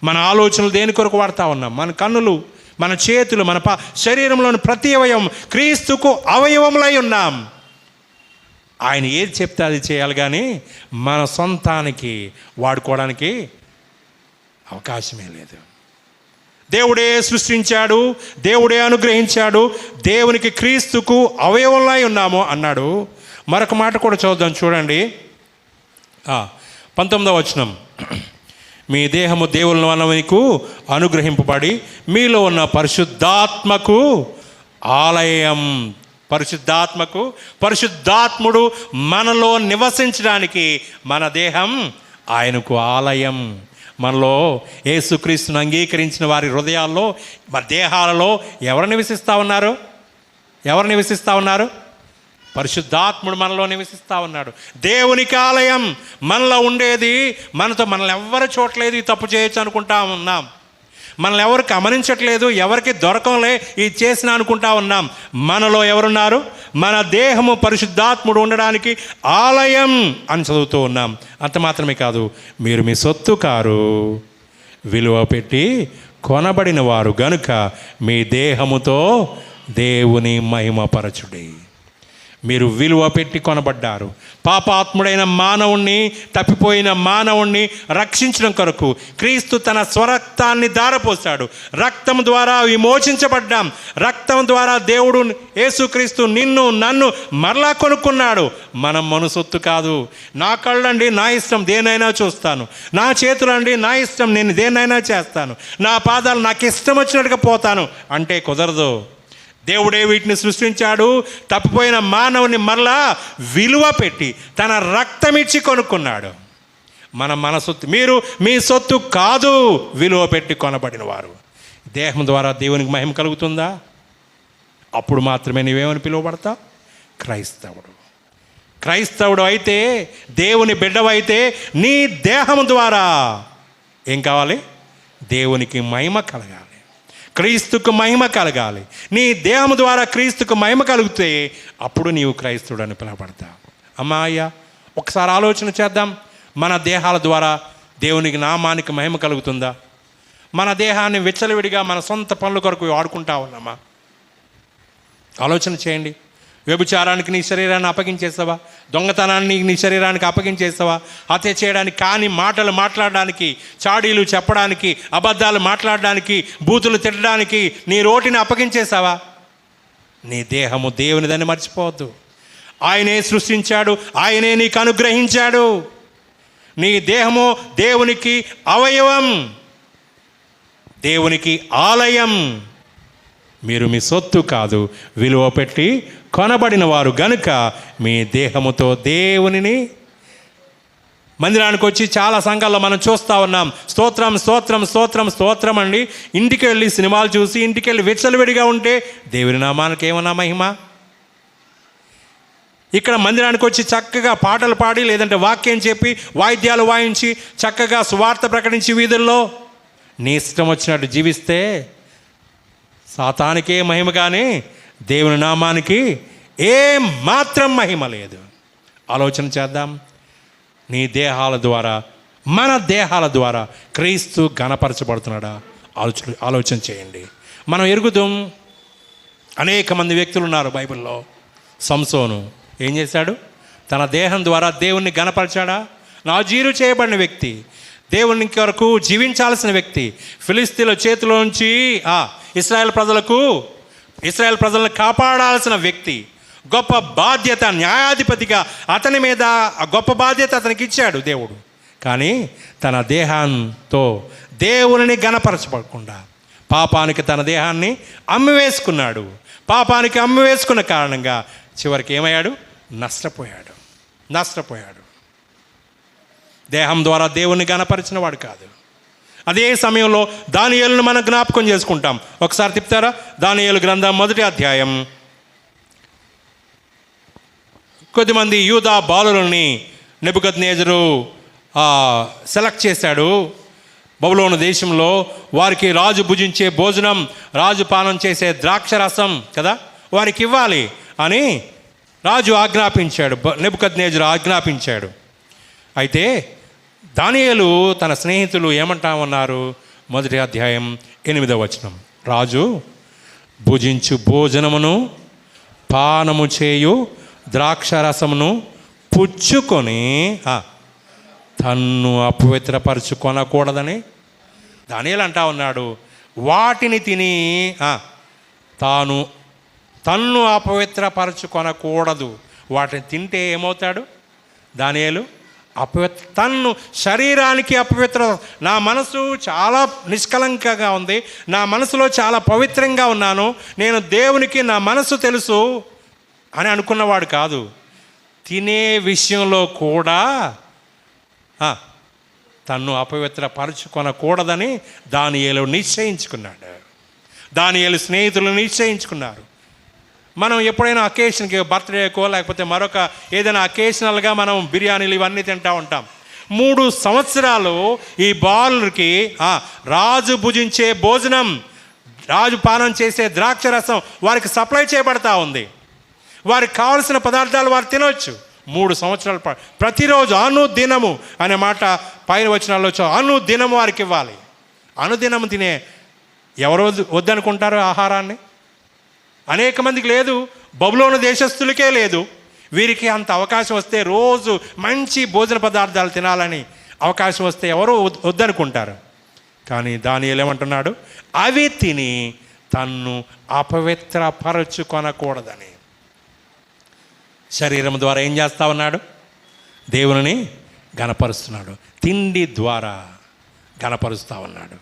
మన ఆలోచనలు దేని కొరకు వాడుతూ ఉన్నాం? మన కన్నులు, మన చేతులు, మన శరీరంలోని ప్రతి అవయవం క్రీస్తుకు అవయవములై ఉన్నాం. ఆయన ఏది చెప్తే అది చేయాలి, కానీ మన సొంతానికి వాడుకోవడానికి అవకాశమే లేదు. దేవుడే సృష్టించాడు, దేవుడే అనుగ్రహించాడు. దేవునికి క్రీస్తుకు అవయవంలై ఉన్నాము అన్నాడు. మరొక మాట కూడా చూద్దాం, చూడండి. 19వ వచనం. మీ దేహము దేవుని వలన మీకు అనుగ్రహింపబడి మీలో ఉన్న పరిశుద్ధాత్మకు ఆలయం. పరిశుద్ధాత్ముడు మనలో నివసించడానికి మన దేహం ఆయనకు ఆలయం. మనలో యేసుక్రీస్తును అంగీకరించిన వారి హృదయాల్లో, దేహాలలో ఎవరు నివసిస్తూ ఉన్నారు? పరిశుద్ధాత్ముడు మనలో నివసిస్తూ ఉన్నాడు. దేవునికి ఆలయం మనలో ఉండేది. మనల్ని ఎవ్వరు చూడలేదు, ఈ తప్పు చేయొచ్చు అనుకుంటా ఉన్నాం. మనల్ని ఎవరు గమనించట్లేదు, ఎవరికి దొరకంలే ఇది చేసిన అనుకుంటా ఉన్నాం. మనలో ఎవరున్నారు? మన దేహము పరిశుద్ధాత్ముడు ఉండడానికి ఆలయం అని చదువుతూ ఉన్నాం. అంత మాత్రమే కాదు, మీరు మీ సొత్తు కారు, విలువ పెట్టి కొనబడిన వారు గనుక మీ దేహముతో దేవుని మహిమపరచుడి. మీరు విలువ పెట్టి కొనబడ్డారు. పాపాత్ముడైన మానవుణ్ణి, తప్పిపోయిన మానవుణ్ణి రక్షించడం కొరకు క్రీస్తు తన స్వరక్తాన్ని ధారపోశాడు. రక్తం ద్వారా విమోచించబడ్డాం. రక్తం ద్వారా దేవుడు యేసుక్రీస్తు నిన్ను నన్ను మరలా కొనుక్కున్నాడు. మనం మనసొత్తు కాదు. నా కళ్ళండి నా ఇష్టం దేనైనా చూస్తాను, నా చేతులండి నా ఇష్టం నేను దేనైనా చేస్తాను, నా పాదాలు నాకు ఇష్టం వచ్చినట్టుగా పోతాను అంటే కుదరదు. దేవుడే వీటిని సృష్టించాడు. తప్పిపోయిన మానవుని మరలా విలువ పెట్టి తన రక్తమిచ్చి కొనుక్కున్నాడు. మన సొత్తు. మీరు మీ సొత్తు కాదు, విలువ పెట్టి కొనబడిన వారు. దేహం ద్వారా దేవునికి మహిమ కలుగుతుందా? అప్పుడు మాత్రమే నీవేమని పిలువబడతావు? క్రైస్తవుడు అయితే, దేవుని బిడ్డవైతే నీ దేహం ద్వారా ఏం కావాలి? దేవునికి మహిమ కలగాలి, క్రీస్తుకు మహిమ కలగాలి. నీ దేహం ద్వారా క్రీస్తుకు మహిమ కలిగితే అప్పుడు నీవు క్రైస్తవుడు అని పిలువబడతావు. అయ్యా, ఒకసారి ఆలోచన చేద్దాం. మన దేహాల ద్వారా దేవునికి నామానికి మహిమ కలుగుతుందా? మన దేహాన్ని విచ్చలవిడిగా మన సొంత పనుల కొరకు వాడుకుంటా ఉన్నామా? ఆలోచన చేయండి. వ్యభిచారానికి నీ శరీరాన్ని అప్పగించేస్తావా? దొంగతనాన్ని నీ శరీరానికి అప్పగించేస్తావా? హత్య చేయడానికి, కాని మాటలు మాట్లాడడానికి, చాడీలు చెప్పడానికి, అబద్ధాలు మాట్లాడడానికి, బూతులు తిట్టడానికి నీ రోటిని అప్పగించేస్తావా? నీ దేహము దేవునిదని మర్చిపోవద్దు. ఆయనే సృష్టించాడు, ఆయనే నీకు అనుగ్రహించాడు. నీ దేహము దేవునికి అవయవం, దేవునికి ఆలయం. మీరు మీ సొత్తు కాదు, విలువ పెట్టి కొనబడిన వారు గనుక మీ దేహముతో దేవునిని. మందిరానికి వచ్చి చాలా సంఘాల్లో మనం చూస్తూ ఉన్నాం, స్తోత్రం స్తోత్రం స్తోత్రం స్తోత్రం అండి. ఇంటికి వెళ్ళి సినిమాలు చూసి ఇంటికి వెళ్ళి విచ్చలవిడిగా ఉంటే దేవుని నామానికి ఏమన్నా మహిమ? ఇక్కడ మందిరానికి వచ్చి చక్కగా పాటలు పాడి లేదంటే వాక్యం చెప్పి వాయిద్యాలు వాయించి చక్కగా సువార్త ప్రకటించి వీధుల్లో నీ ఇష్టం వచ్చినట్టు జీవిస్తే సాతానికే మహిమ కానీ దేవుని నామానికి ఏం మాత్రం మహిమ లేదు. ఆలోచన చేద్దాం. నీ దేహాల ద్వారా, మన దేహాల ద్వారా క్రీస్తు ఘనపరచబడుతున్నాడా? ఆలోచన చేయండి. మనం ఎరుగుతాం. అనేక మంది వ్యక్తులు ఉన్నారు బైబిల్లో. సంసోను ఏం చేశాడు? తన దేహం ద్వారా దేవుణ్ణి ఘనపరిచాడా? నాజీరు చేయబడిన వ్యక్తి, దేవుని కొరకు జీవించాల్సిన వ్యక్తి, ఫిలిస్తీన్ల చేతిలోంచి ఇశ్రాయేల్ ప్రజలను కాపాడాల్సిన వ్యక్తి, గొప్ప బాధ్యత, న్యాయాధిపతిగా అతని మీద ఆ గొప్ప బాధ్యత అతనికి ఇచ్చాడు దేవుడు. కానీ తన దేహంతో దేవుని ఘనపరచబడకుండా పాపానికి తన దేహాన్ని అమ్మివేసుకున్నాడు. పాపానికి అమ్మివేసుకున్న కారణంగా చివరికి ఏమయ్యాడు? నష్టపోయాడు. దేహం ద్వారా దేవుణ్ణి ఘనపరిచిన వాడు కాదు. అదే సమయంలో దానియేలును మనం జ్ఞాపకం చేసుకుంటాం. ఒకసారి తిప్పుతారా? దానియేలు గ్రంథం 1వ అధ్యాయం. కొద్దిమంది యూదా బాలులని నెబుకద్నెజరు సెలెక్ట్ చేశాడు. బబులోను దేశంలో వారికి రాజు భుజించే భోజనం, రాజు పానం చేసే ద్రాక్షరసం కదా వారికి ఇవ్వాలి అని రాజు ఆజ్ఞాపించాడు, నెబుకద్నెజరు ఆజ్ఞాపించాడు. అయితే దానియేలు తన స్నేహితులు ఏమంటామన్నారు? 1వ అధ్యాయం 8వ వచనం. రాజు భుజించు భోజనమును పానము చేయు ద్రాక్షరసమును పుచ్చుకొని తన్ను అపవిత్రపరచుకొనకూడదని దానియేలు అంటా ఉన్నాడు. వాటిని తిని తన్ను అపవిత్రపరచుకొనకూడదు. వాటిని తింటే ఏమవుతాడు దానియేలు? తన్ను శరీరానికి అపవిత్ర. నా మనసు చాలా నిష్కలంకంగా ఉంది, నా మనసులో చాలా పవిత్రంగా ఉన్నాను, నేను దేవునికి నా మనసు తెలుసు అని అనుకున్నవాడు కాదు. తినే విషయంలో కూడా తన్ను అపవిత్రపరచుకొనకూడదని దానియేలు నిశ్చయించుకున్నాడు. దానియేలు స్నేహితులు నిశ్చయించుకున్నారు. మనం ఎప్పుడైనా అకేషన్కి, బర్త్డేకో లేకపోతే మరొక ఏదైనా అకేషనల్గా మనం బిర్యానీలు ఇవన్నీ తింటూ ఉంటాం. 3 సంవత్సరాలు ఈ బాలుకి రాజు భుజించే భోజనం, రాజు పానం చేసే ద్రాక్షరసం వారికి సప్లై చేయబడతా ఉంది. వారికి కావలసిన పదార్థాలు వారు తినవచ్చు. 3 సంవత్సరాల పాటు ప్రతిరోజు అనుదినము అనే మాట పైన వచనాల్లో అనుదినము వారికి ఇవ్వాలి. అనుదినము తినే ఎవరు వద్దనుకుంటారు ఆహారాన్ని? అనేక మందికి లేదు, బబులోను దేశస్థులకే లేదు. వీరికి అంత అవకాశం వస్తే, రోజు మంచి భోజన పదార్థాలు తినాలని అవకాశం వస్తే ఎవరు వద్దనుకుంటారు. కానీ దానియేలు ఏమంటున్నాడు? అవి తిని తన్ను అపవిత్రపరచుకొనకూడదని. శరీరం ద్వారా ఏం చేస్తా ఉన్నాడు? దేవుని ఘనపరుస్తున్నాడు. తిండి ద్వారా ఘనపరుస్తూ ఉన్నాడు.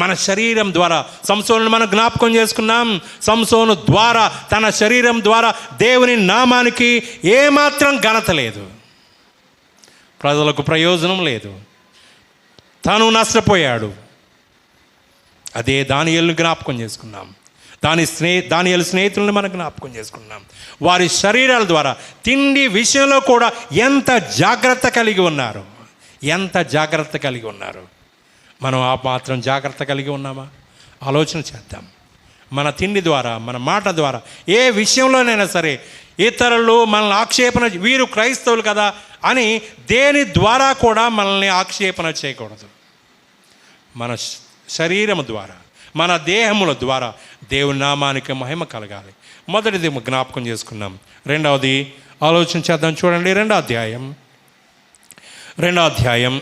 మన శరీరం ద్వారా సంసోను మనం జ్ఞాపకం చేసుకున్నాం. సంసోను ద్వారా, తన శరీరం ద్వారా దేవుని నామానికి ఏమాత్రం ఘనత లేదు, ప్రజలకు ప్రయోజనం లేదు, తను నష్టపోయాడు. అదే దానియేలును జ్ఞాపకం చేసుకున్నాం. దానియేలు స్నేహితులను మనం జ్ఞాపకం చేసుకున్నాం. వారి శరీరాల ద్వారా తిండి విషయంలో కూడా ఎంత జాగ్రత్త కలిగి ఉన్నారు. మనం ఆ మాత్రం జాగ్రత్త కలిగి ఉన్నామా? ఆలోచన చేద్దాం. మన తిండి ద్వారా, మన మాట ద్వారా, ఏ విషయంలోనైనా సరే ఇతరులు మనల్ని ఆక్షేపణ, వీరు క్రైస్తవులు కదా అని దేని ద్వారా కూడా మనల్ని ఆక్షేపణ చేయకూడదు. మన శరీరం ద్వారా, మన దేహముల ద్వారా దేవుని నామానికి మహిమ కలగాలి. మొదటిది జ్ఞాపకం చేసుకున్నాం. రెండవది ఆలోచన చేద్దాం. చూడండి, 2వ అధ్యాయం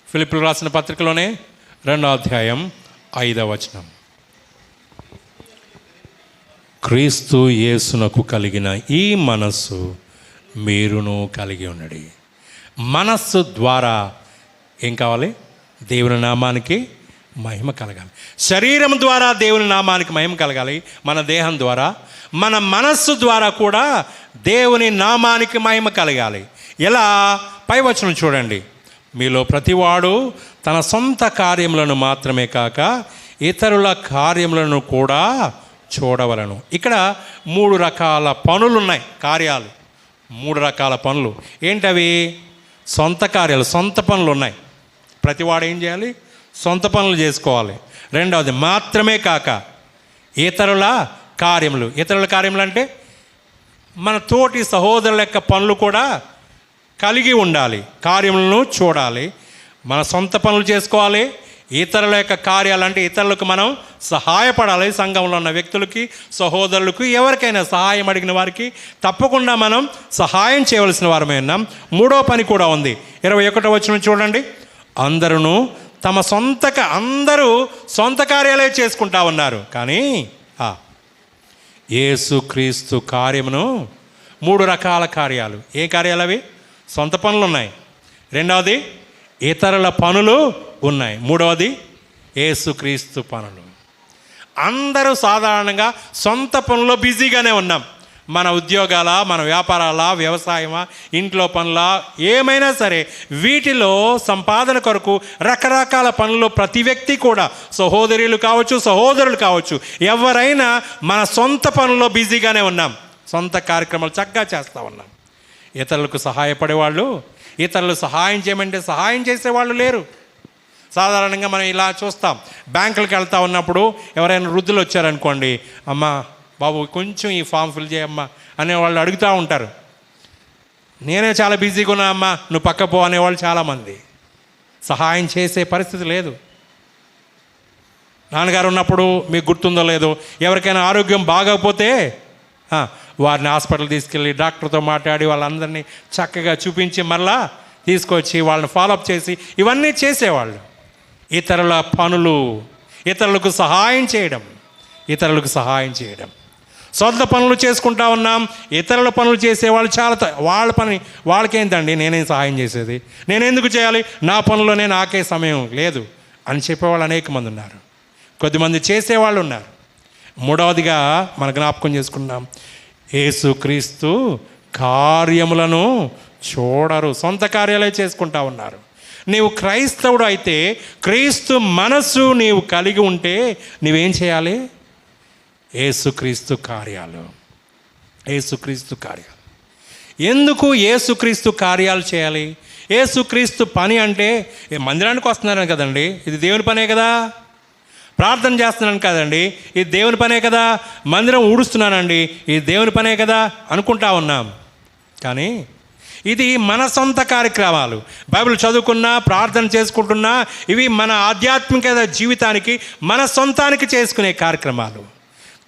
ఫిలిప్పీయులకు రాసిన పత్రికలోనే 2వ అధ్యాయం 5వ వచనం. క్రీస్తు యేసునకు కలిగిన ఈ మనస్సు మీరును కలిగి ఉన్నది. మనస్సు ద్వారా ఏం కావాలి? దేవుని నామానికి మహిమ కలగాలి. శరీరం ద్వారా దేవుని నామానికి మహిమ కలగాలి. మన దేహం ద్వారా, మన మనస్సు ద్వారా కూడా దేవుని నామానికి మహిమ కలగాలి. ఎలా? పై వచనం చూడండి. మీలో ప్రతివాడు తన సొంత కార్యములను మాత్రమే కాక ఇతరుల కార్యములను కూడా చూడవలను. ఇక్కడ 3 రకాల పనులు ఉన్నాయి, కార్యాలు. 3 రకాల పనులు ఏంటవి? సొంత కార్యాలు, సొంత పనులు ఉన్నాయి. ప్రతివాడు ఏం చేయాలి? సొంత పనులు చేసుకోవాలి. రెండవది మాత్రమే కాక ఇతరుల కార్యములు. ఇతరుల కార్యములు అంటే మన తోటి సహోదరుల యొక్క పనులు కూడా కలిగి ఉండాలి, కార్యములను చూడాలి. మన సొంత పనులు చేసుకోవాలి. ఇతరుల యొక్క కార్యాలు అంటే ఇతరులకు మనం సహాయపడాలి. సంఘంలో ఉన్న వ్యక్తులకి, సహోదరులకు, ఎవరికైనా సహాయం అడిగిన వారికి తప్పకుండా మనం సహాయం చేయవలసిన వారమే ఉన్నాం. 3వ పని కూడా ఉంది. 21వ వచనం చూడండి. అందరూ అందరూ సొంత కార్యాలే చేసుకుంటా ఉన్నారు, కానీ యేసుక్రీస్తు కార్యమును 3 రకాల కార్యాలు. ఏ కార్యాలు అవి? సొంత పనులు ఉన్నాయి, రెండవది ఇతరుల పనులు ఉన్నాయి, మూడవది యేసుక్రీస్తు పనులు. అందరూ సాధారణంగా సొంత పనుల్లో బిజీగానే ఉన్నాం. మన ఉద్యోగాల, మన వ్యాపారాల, వ్యవసాయమా, ఇంట్లో పనుల, ఏమైనా సరే వీటిలో సంపాదన కొరకు రకరకాల పనులు ప్రతి వ్యక్తి కూడా, సహోదరులు కావచ్చు, సహోదరులు కావచ్చు, ఎవరైనా మన సొంత పనుల్లో బిజీగానే ఉన్నాం. సొంత కార్యక్రమాలు చక్కగా చేస్తూ ఉన్నాం. ఇతరులకు సహాయపడేవాళ్ళు, ఇతరులు సహాయం చేయమంటే సహాయం చేసేవాళ్ళు లేరు. సాధారణంగా మనం ఇలా చూస్తాం. బ్యాంకులకు వెళ్తూ ఉన్నప్పుడు ఎవరైనా వృద్ధులు వచ్చారనుకోండి, అమ్మా బాబు కొంచెం ఈ ఫామ్ ఫిల్ చేయమ్మా అనేవాళ్ళు అడుగుతూ ఉంటారు. నేనే చాలా బిజీగా ఉన్నా అమ్మా, నువ్వు పక్క పో అనేవాళ్ళు చాలామంది. సహాయం చేసే పరిస్థితి లేదు. నాన్నగారు ఉన్నప్పుడు మీకు గుర్తుందో లేదో, ఎవరికైనా ఆరోగ్యం బాగోకపోతే వారిని హాస్పిటల్ తీసుకెళ్ళి డాక్టర్తో మాట్లాడి వాళ్ళందరినీ చక్కగా చూపించి మళ్ళా తీసుకొచ్చి వాళ్ళని ఫాలోఅప్ చేసి ఇవన్నీ చేసేవాళ్ళు. ఇతరుల పనులు, ఇతరులకు సహాయం చేయడం, ఇతరులకు సహాయం చేయడం. సొంత పనులు చేసుకుంటా ఉన్నాం, ఇతరుల పనులు చేసేవాళ్ళు చాలా వాళ్ళ పని వాళ్ళకేంటండి, నేనేం సహాయం చేసేది, నేనెందుకు చేయాలి, నా పనుల్లోనే నాకే సమయం లేదు అని చెప్పేవాళ్ళు అనేక మంది ఉన్నారు. కొద్దిమంది చేసేవాళ్ళు ఉన్నారు. మూడవదిగా మన జ్ఞాపకం చేసుకున్నాం, యేసుక్రీస్తు కార్యములను చూడరు, సొంత కార్యాలే చేసుకుంటా ఉన్నారు. నీవు క్రైస్తవుడు అయితే, క్రీస్తు మనసు నీవు కలిగి ఉంటే నీవేం చేయాలి? యేసుక్రీస్తు కార్యాలు, యేసుక్రీస్తు కార్యాలు. ఎందుకు యేసుక్రీస్తు కార్యాలు చేయాలి? యేసుక్రీస్తు పని అంటే మందిరానికి వస్తున్నారని కదండి, ఇది దేవుని పనే కదా. ప్రార్థన చేస్తున్నాను కదండి, ఇది దేవుని పనే కదా. మందిరం ఊడుస్తున్నానండి, ఇది దేవుని పనే కదా అనుకుంటా ఉన్నాం. కానీ ఇది మన సొంత కార్యక్రమాలు. బైబిల్ చదువుకున్నా, ప్రార్థన చేసుకుంటున్నా, ఇవి మన ఆధ్యాత్మిక జీవితానికి, మన సొంతానికి చేసుకునే కార్యక్రమాలు.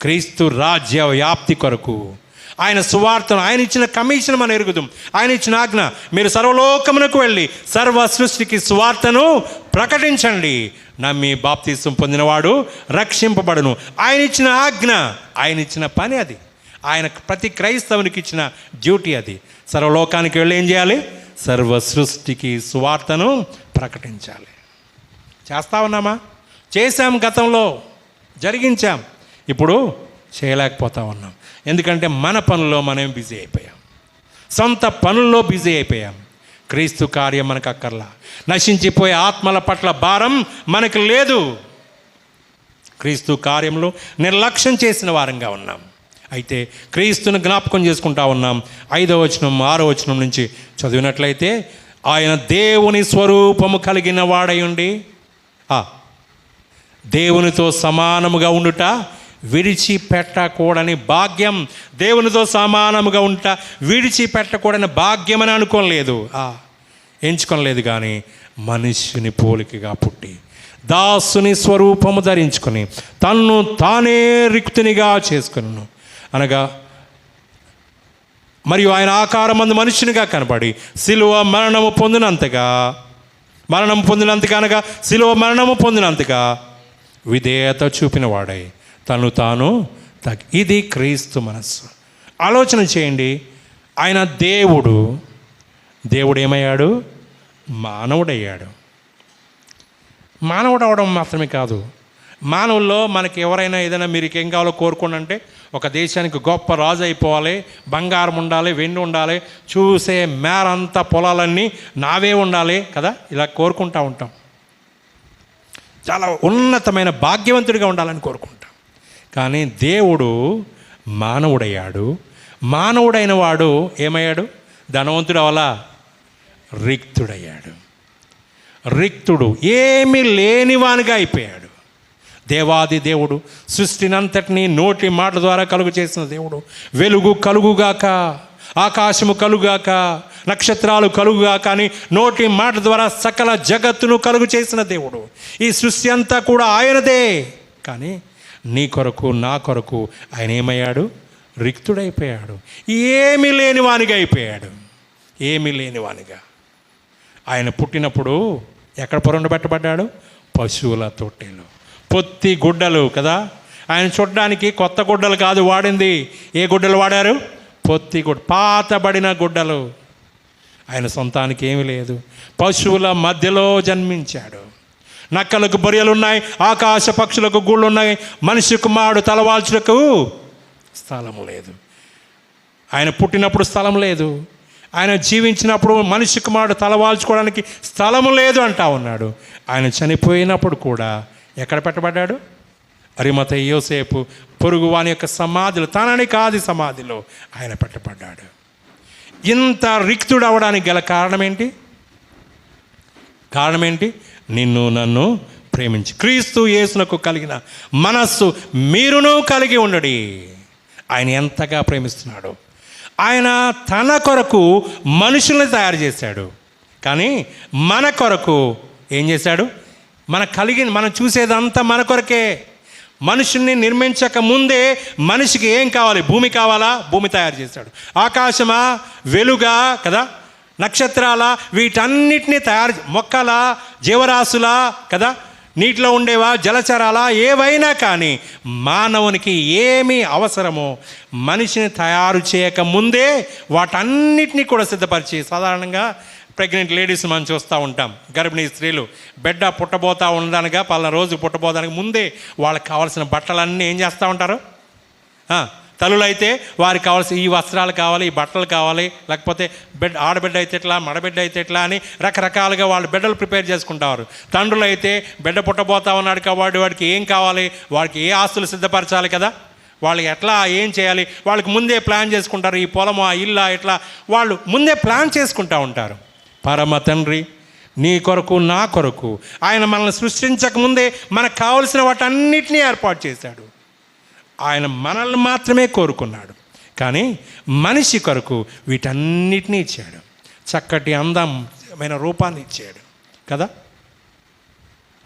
క్రీస్తు రాజ్య వ్యాప్తి కొరకు ఆయన సువార్తను, ఆయన ఇచ్చిన కమిషన్ మనం ఎరుగుదాం. ఆయన ఇచ్చిన ఆజ్ఞ, మీరు సర్వలోకమునకు వెళ్ళి సర్వ సృష్టికి సువార్తను ప్రకటించండి, నమ్మి బాప్తిసం పొందినవాడు రక్షింపబడును. ఆయన ఇచ్చిన ఆజ్ఞ, ఆయన ఇచ్చిన పని అది. ఆయన ప్రతి క్రైస్తవునికి ఇచ్చిన డ్యూటీ అది. సర్వలోకానికి వెళ్ళి ఏం చేయాలి? సర్వ సృష్టికి సువార్తను ప్రకటించాలి. చేస్తా ఉన్నామా? చేశాం, గతంలో జరిగించాం, ఇప్పుడు చేయలేకపోతా ఉన్నాం. ఎందుకంటే మన పనుల్లో మనం బిజీ అయిపోయాం, సొంత పనుల్లో బిజీ అయిపోయాం. క్రీస్తు కార్యం మనకు అక్కర్లా. నశించిపోయే ఆత్మల పట్ల భారం మనకు లేదు. క్రీస్తు కార్యంలో నిర్లక్ష్యం చేసిన వారంగా ఉన్నాం. అయితే క్రీస్తును జ్ఞాపకం చేసుకుంటా ఉన్నాం. 5వ వచనం 6వ వచనం నుంచి చదివినట్లయితే, ఆయన దేవుని స్వరూపము కలిగిన వాడయుండి దేవునితో సమానముగా ఉండుట విడిచిపెట్టకూడని భాగ్యం. దేవునితో సమానముగా ఉంట విడిచిపెట్టకూడని భాగ్యం అని అనుకోలేదు, ఎంచుకోలేదు. కానీ మనుష్యుని పోలికగా పుట్టి దాసుని స్వరూపము ధరించుకొని తన్ను తానే రిక్తునిగా చేసుకును అనగా, మరియు ఆయన ఆకారమందు మనుష్యునిగా కనబడి శిలువ మరణము పొందినంతగా అనగా శిలువ మరణము పొందినంతగా విధేయత చూపిన వాడై తను తాను ఇది క్రీస్తు మనస్సు. ఆలోచన చేయండి. ఆయన దేవుడు ఏమయ్యాడు? మానవుడయ్యాడు. మానవుడు అవడం మాత్రమే కాదు, మానవుల్లో మనకి ఎవరైనా ఏదైనా మీరు ఏం కావాలో కోరుకోండి అంటే, ఒక దేశానికి గొప్ప రాజు అయిపోవాలి, బంగారం ఉండాలి, వెండి ఉండాలి, చూసే మేరంతా పొలాలన్నీ నావే ఉండాలి కదా, ఇలా కోరుకుంటూ ఉంటాం. చాలా ఉన్నతమైన భాగ్యవంతుడిగా ఉండాలని కోరుకుంటాం. కానీ దేవుడు మానవుడయ్యాడు. మానవుడైన వాడు ఏమయ్యాడు? ధనవంతుడు అవలా, రిక్తుడయ్యాడు. రిక్తుడు, ఏమీ లేనివానిగా అయిపోయాడు. దేవాది దేవుడు సృష్టినంతటినీ నోటి మాట ద్వారా కలుగు చేసిన దేవుడు. వెలుగు కలుగుగాక, ఆకాశము కలుగాక, నక్షత్రాలు కలుగుగాక అని నోటి మాట ద్వారా సకల జగత్తును కలుగు చేసిన దేవుడు. ఈ సృష్టి అంతా కూడా ఆయనదే. కానీ నీ కొరకు, నా కొరకు ఆయన ఏమయ్యాడు? రిక్తుడైపోయాడు. ఏమీ లేనివానిగా అయిపోయాడు. ఏమీ లేనివానిగా. ఆయన పుట్టినప్పుడు ఎక్కడ పొరండబెట్టబడ్డాడు? పశువుల తొట్టెలో. పొత్తి గుడ్డలు కదా. ఆయన చూడడానికి కొత్త గుడ్డలు కాదు వాడింది. ఏ గుడ్డలు వాడారు? పొత్తి గుడ్డ, పాతబడిన గుడ్డలు. ఆయన సొంతానికి ఏమీ లేదు. పశువుల మధ్యలో జన్మించాడు. నక్కలకు బొరియలు ఉన్నాయి, ఆకాశ పక్షులకు గూళ్ళు ఉన్నాయి, మనిషి కుమారుడు తలవాల్చులకు స్థలము లేదు. ఆయన పుట్టినప్పుడు స్థలం లేదు. ఆయన జీవించినప్పుడు మనిషి కుమారుడు తలవాల్చుకోవడానికి స్థలము లేదు అంటా ఉన్నాడు. ఆయన చనిపోయినప్పుడు కూడా ఎక్కడ పెట్టబడ్డాడు? అరిమతయి యోసేపు పొరుగు వాని యొక్క సమాధిలో, తనని కాది సమాధిలో ఆయన పెట్టబడ్డాడు. ఇంత రిక్తుడు అవడానికి గల కారణం ఏంటి? కారణం ఏంటి? నిన్ను నన్ను ప్రేమించి క్రీస్తు యేసునకు కలిగిన మనస్సు మీరును కలిగి ఉండడి. ఆయన ఎంతగా ప్రేమిస్తున్నాడు. ఆయన తన కొరకు మనుషుల్ని తయారు చేశాడు. కానీ మన కొరకు ఏం చేశాడు? మనం చూసేదంతా మన కొరకే. మనుషుల్ని నిర్మించక ముందే మనిషికి ఏం కావాలి? భూమి కావాలా? భూమి తయారు చేశాడు. ఆకాశమా, వెలుగా కదా, నక్షత్రాల, వీటన్నిటినీ తయారు, మొక్కల, జీవరాశులా కదా, నీటిలో ఉండేవా, జలచరాలా, ఏవైనా కానీ మానవునికి ఏమి అవసరమో మనిషిని తయారు చేయక ముందే వాటన్నిటినీ కూడా సిద్ధపరిచి, సాధారణంగా ప్రెగ్నెంట్ లేడీస్ మనం చూస్తూ ఉంటాం. గర్భిణీ స్త్రీలు బిడ్డ పుట్టబోతా ఉండడానిగా, పలానా రోజు పుట్టబోదానికి ముందే వాళ్ళకి కావాల్సిన బట్టలన్నీ ఏం చేస్తూ ఉంటారు? తల్లులైతే వారికి కావాల్సిన ఈ వస్త్రాలు కావాలి, ఈ బట్టలు కావాలి, లేకపోతే ఆడబిడ్డ అయితే ఎట్లా, మడబిడ్డ అయితే ఎట్లా అని రకరకాలుగా వాళ్ళు బిడ్డలు ప్రిపేర్ చేసుకుంటారు. తండ్రులు అయితే బిడ్డ పుట్టబోతా ఉన్నాడు కాబట్టి వాడికి ఏం కావాలి, వాడికి ఏ ఆస్తులు సిద్ధపరచాలి కదా, వాళ్ళకి ఎట్లా ఏం చేయాలి, వాళ్ళకి ముందే ప్లాన్ చేసుకుంటారు. ఈ పొలము, ఆ ఇల్లు, ఇట్లా వాళ్ళు ముందే ప్లాన్ చేసుకుంటూ ఉంటారు. పరమ తండ్రి నీ కొరకు, నా కొరకు ఆయన మనల్ని సృష్టించకముందే మనకు కావలసిన వాటన్నిటినీ ఏర్పాటు చేశాడు. ఆయన మనల్ని మాత్రమే కోరుకున్నాడు. కానీ మనిషి కొరకు వీటన్నిటినీ ఇచ్చాడు. చక్కటి అందమైన రూపాన్ని ఇచ్చాడు కదా,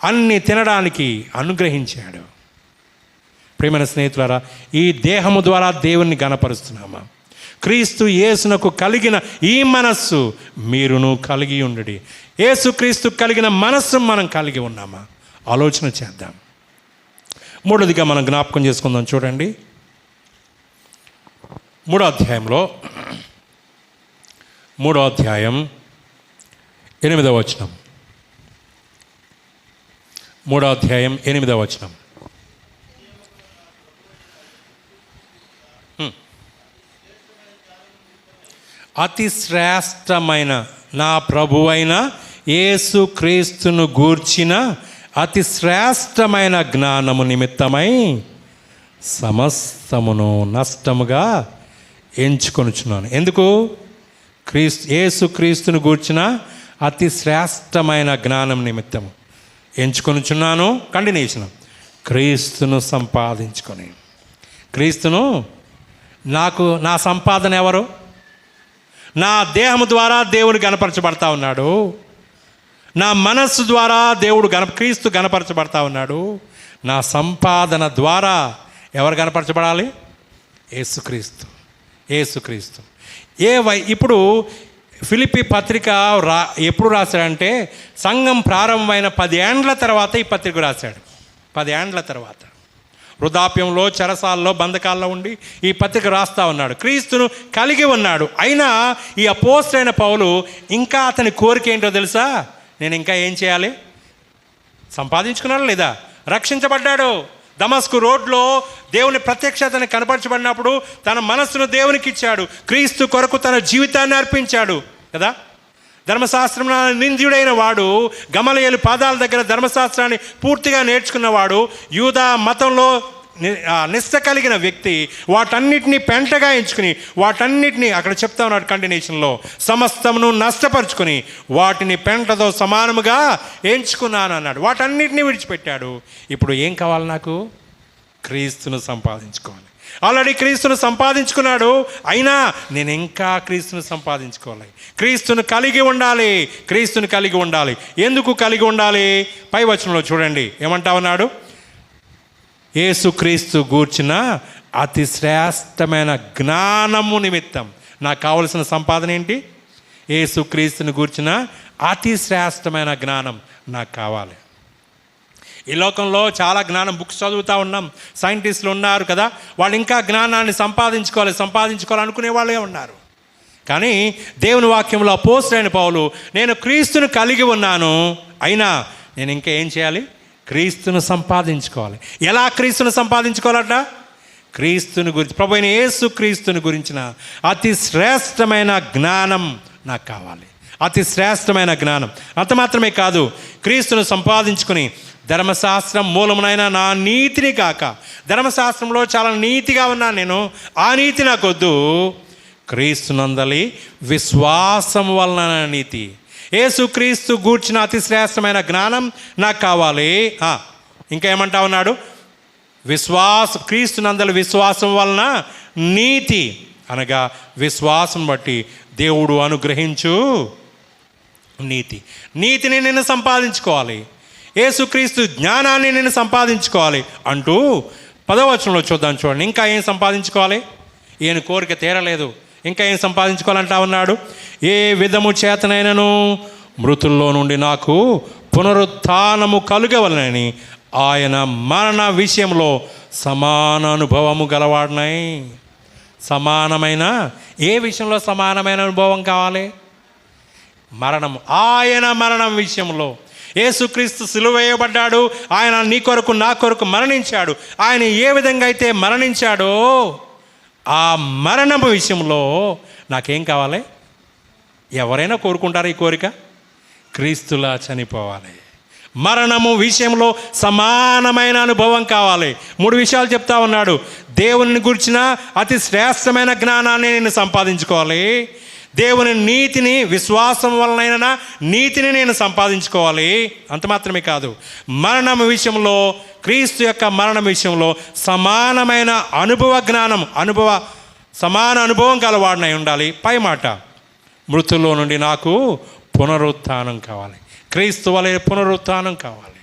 అన్నీ తినడానికి అనుగ్రహించాడు. ప్రియమైన స్నేహితులారా, ఈ దేహము ద్వారా దేవుణ్ణి గణపరుస్తున్నామా? క్రీస్తు యేసునకు కలిగిన ఈ మనస్సు మీరును కలిగి ఉండడి. యేసు క్రీస్తు కలిగిన మనస్సు మనం కలిగి ఉన్నామా? ఆలోచన చేద్దాం. మూడోదిగా మనం జ్ఞాపకం చేసుకుందాం. చూడండి, 3వ అధ్యాయంలో 3వ అధ్యాయం 8వ వచనం. 3వ అధ్యాయం 8వ వచనం. అతి శ్రేష్టమైన నా ప్రభువైన యేసు క్రీస్తును గూర్చిన అతి శ్రేష్టమైన జ్ఞానము నిమిత్తమై సమస్తమును నష్టముగా ఎంచుకొనుచున్నాను. ఎందుకు? యేసు క్రీస్తును గూర్చిన అతి శ్రేష్టమైన జ్ఞానం నిమిత్తము ఎంచుకొనుచున్నాను. కంటిన్యూషన్, క్రీస్తును సంపాదించుకొని. క్రీస్తును నా సంపాదన ఎవరు? నా దేహము ద్వారా దేవుడు గణపరచబడతా ఉన్నాడు. నా మనస్సు ద్వారా క్రీస్తు గణపరచబడతా ఉన్నాడు. నా సంపాదన ద్వారా ఎవరు గణపరచబడాలి? యేసుక్రీస్తు. యేసుక్రీస్తు. ఇప్పుడు ఫిలిప్పీ పత్రిక ఎప్పుడు రాశాడంటే, సంఘం ప్రారంభమైన 10 ఏండ్ల తర్వాత ఈ పత్రిక రాశాడు. 10 ఏండ్ల తర్వాత వృద్ధాప్యంలో, చెరసాల్లో, బంధకాల్లో ఉండి ఈ పత్రిక రాస్తూ ఉన్నాడు. క్రీస్తును కలిగి ఉన్నాడు. అయినా ఈ అపోస్తలుడైన పౌలు ఇంకా అతని కోరిక ఏంటో తెలుసా? నేను ఇంకా ఏం చేయాలి? సంపాదించుకున్నాడు లేదా? రక్షించబడ్డాడు. దమస్కు రోడ్లో దేవుని ప్రత్యక్షతని కనపరచబడినప్పుడు తన మనస్సును దేవునికి ఇచ్చాడు. క్రీస్తు కొరకు తన జీవితాన్ని అర్పించాడు కదా. ధర్మశాస్త్రం నింద్యుడైన వాడు, గమలీయేలు పాదాల దగ్గర ధర్మశాస్త్రాన్ని పూర్తిగా నేర్చుకున్నవాడు, యూదా మతంలో నిష్ట కలిగిన వ్యక్తి వాటన్నిటినీ పెంటగా ఎంచుకుని, వాటన్నిటినీ అక్కడ చెప్తా ఉన్నాడు కంటిన్యూషన్లో, సమస్తమును నష్టపరుచుకొని వాటిని పెంటతో సమానముగా ఎంచుకున్నాను అన్నాడు. వాటన్నిటినీ విడిచిపెట్టాడు. ఇప్పుడు ఏం కావాలి నాకు? క్రీస్తును సంపాదించుకోవాలి. ఆల్రెడీ క్రీస్తును సంపాదించుకున్నాడు, అయినా నేను ఇంకా క్రీస్తును సంపాదించుకోవాలి. క్రీస్తును కలిగి ఉండాలి. క్రీస్తును కలిగి ఉండాలి. ఎందుకు కలిగి ఉండాలి? పై వచనంలో చూడండి ఏమంటా ఉన్నాడు. యేసుక్రీస్తు గూర్చిన అతి శ్రేష్టమైన జ్ఞానము నిమిత్తం నాకు కావలసిన సంపాదన ఏంటి? యేసుక్రీస్తుని గూర్చిన అతి శ్రేష్టమైన జ్ఞానం నాకు కావాలి. ఈ లోకంలో చాలా జ్ఞానం బుక్స్ చదువుతూ ఉన్నాం, సైంటిస్టులు ఉన్నారు కదా, వాళ్ళు ఇంకా జ్ఞానాన్ని సంపాదించుకోవాలనుకునే వాళ్ళే ఉన్నారు. కానీ దేవుని వాక్యంలో అపోస్తలుడైన పౌలు, నేను క్రీస్తును కలిగి ఉన్నాను, అయినా నేను ఇంకా ఏం చేయాలి? క్రీస్తును సంపాదించుకోవాలి. ఎలా క్రీస్తును సంపాదించుకోవాలట? క్రీస్తుని గురించి, ప్రభు అయిన యేసు క్రీస్తుని గురించిన అతి శ్రేష్టమైన జ్ఞానం నాకు కావాలి. అతి శ్రేష్టమైన జ్ఞానం. అంత మాత్రమే కాదు, క్రీస్తును సంపాదించుకుని ధర్మశాస్త్రం మూలమునైన నా నీతిని కాక, ధర్మశాస్త్రంలో చాలా నీతిగా ఉన్నాను నేను, ఆ నీతి నాకొద్దు, క్రీస్తునందలి విశ్వాసం వలన నీతి, యేసుక్రీస్తు గూర్చిన అతి శ్రేష్టమైన జ్ఞానం నాకు కావాలి. ఇంకా ఏమంటా ఉన్నాడు? క్రీస్తునందలి విశ్వాసం వలన నీతి, అనగా విశ్వాసం బట్టి దేవుడు అనుగ్రహించు నీతిని నేను సంపాదించుకోవాలి. యేసుక్రీస్తు జ్ఞానాన్ని నేను సంపాదించుకోవాలి అంటూ 10వ వచనంలో చూద్దాం. చూడండి, ఇంకా ఏం సంపాదించుకోవాలి? ఈయన కోరిక తీరలేదు, ఇంకా ఏం సంపాదించుకోవాలంటా ఉన్నాడు. ఏ విధము చేతనైనను మృతుల్లో నుండి నాకు పునరుత్థానము కలుగవలనని ఆయన మరణ విషయంలో సమాన అనుభవము గలవాడినై. సమానమైన, ఏ విషయంలో సమానమైన అనుభవం కావాలి? మరణము. ఆయన మరణం విషయంలో, యేసుక్రీస్తు సిలువ వేయబడ్డాడు, ఆయన నీ కొరకు నా కొరకు మరణించాడు. ఆయన ఏ విధంగా అయితే మరణించాడో ఆ మరణము విషయంలో నాకేం కావాలి? ఎవరైనా కోరుకుంటారా ఈ కోరిక? క్రీస్తులా చనిపోవాలి. మరణము విషయంలో సమానమైన అనుభవం కావాలి. 3 విషయాలు చెప్తా ఉన్నాడు. దేవుని గురించిన అతి శ్రేష్టమైన జ్ఞానాన్ని నేను సంపాదించుకోవాలి, దేవుని నీతిని, విశ్వాసం వలనైనా నీతిని నేను సంపాదించుకోవాలి. అంత మాత్రమే కాదు, మరణం విషయంలో, క్రీస్తు యొక్క మరణం విషయంలో సమానమైన సమాన అనుభవం గలవాడినై ఉండాలి. పై మాట, మృతుల్లో నుండి నాకు పునరుత్థానం కావాలి. క్రీస్తు వలె పునరుత్థానం కావాలి.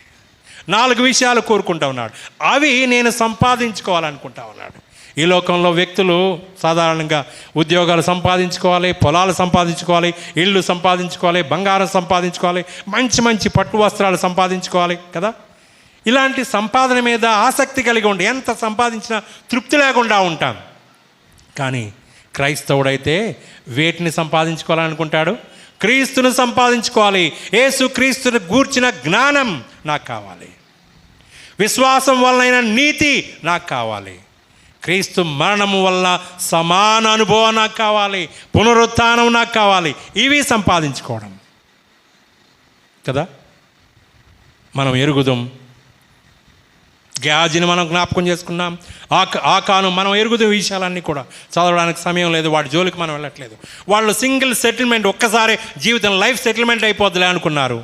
4 విషయాలు కోరుకుంటా ఉన్నాడు. అవి నేను సంపాదించుకోవాలనుకుంటా ఉన్నాడు. ఈ లోకంలో వ్యక్తులు సాధారణంగా ఉద్యోగాలు సంపాదించుకోవాలి, పొలాలు సంపాదించుకోవాలి, ఇళ్ళు సంపాదించుకోవాలి, బంగారం సంపాదించుకోవాలి, మంచి పట్టు వస్త్రాలు సంపాదించుకోవాలి కదా. ఇలాంటి సంపాదన మీద ఆసక్తి కలిగి ఉండి ఎంత సంపాదించినా తృప్తి లేకుండా ఉంటాం. కానీ క్రైస్తవుడైతే వేటిని సంపాదించుకోవాలనుకుంటాడు? క్రీస్తును సంపాదించుకోవాలి. యేసు క్రీస్తుని గూర్చిన జ్ఞానం నాకు కావాలి, విశ్వాసం వలన నీతి నాకు కావాలి, క్రీస్తు మరణము వల్ల సమాన అనుభవం నాకు కావాలి, పునరుత్థానం నాకు కావాలి. ఇవి సంపాదించుకోవడం కదా. మనం ఎరుగుదాం, గేహాజీని మనం జ్ఞాపకం చేసుకున్నాం, ఆకాను మనం ఎరుగుదాం. విషయాలన్నీ కూడా చదవడానికి సమయం లేదు, వాటి జోలికి మనం వెళ్ళట్లేదు. వాళ్ళు సింగిల్ సెటిల్మెంట్, ఒక్కసారి జీవితం లైఫ్ సెటిల్మెంట్ అయిపోద్దిలే అనుకున్నారు.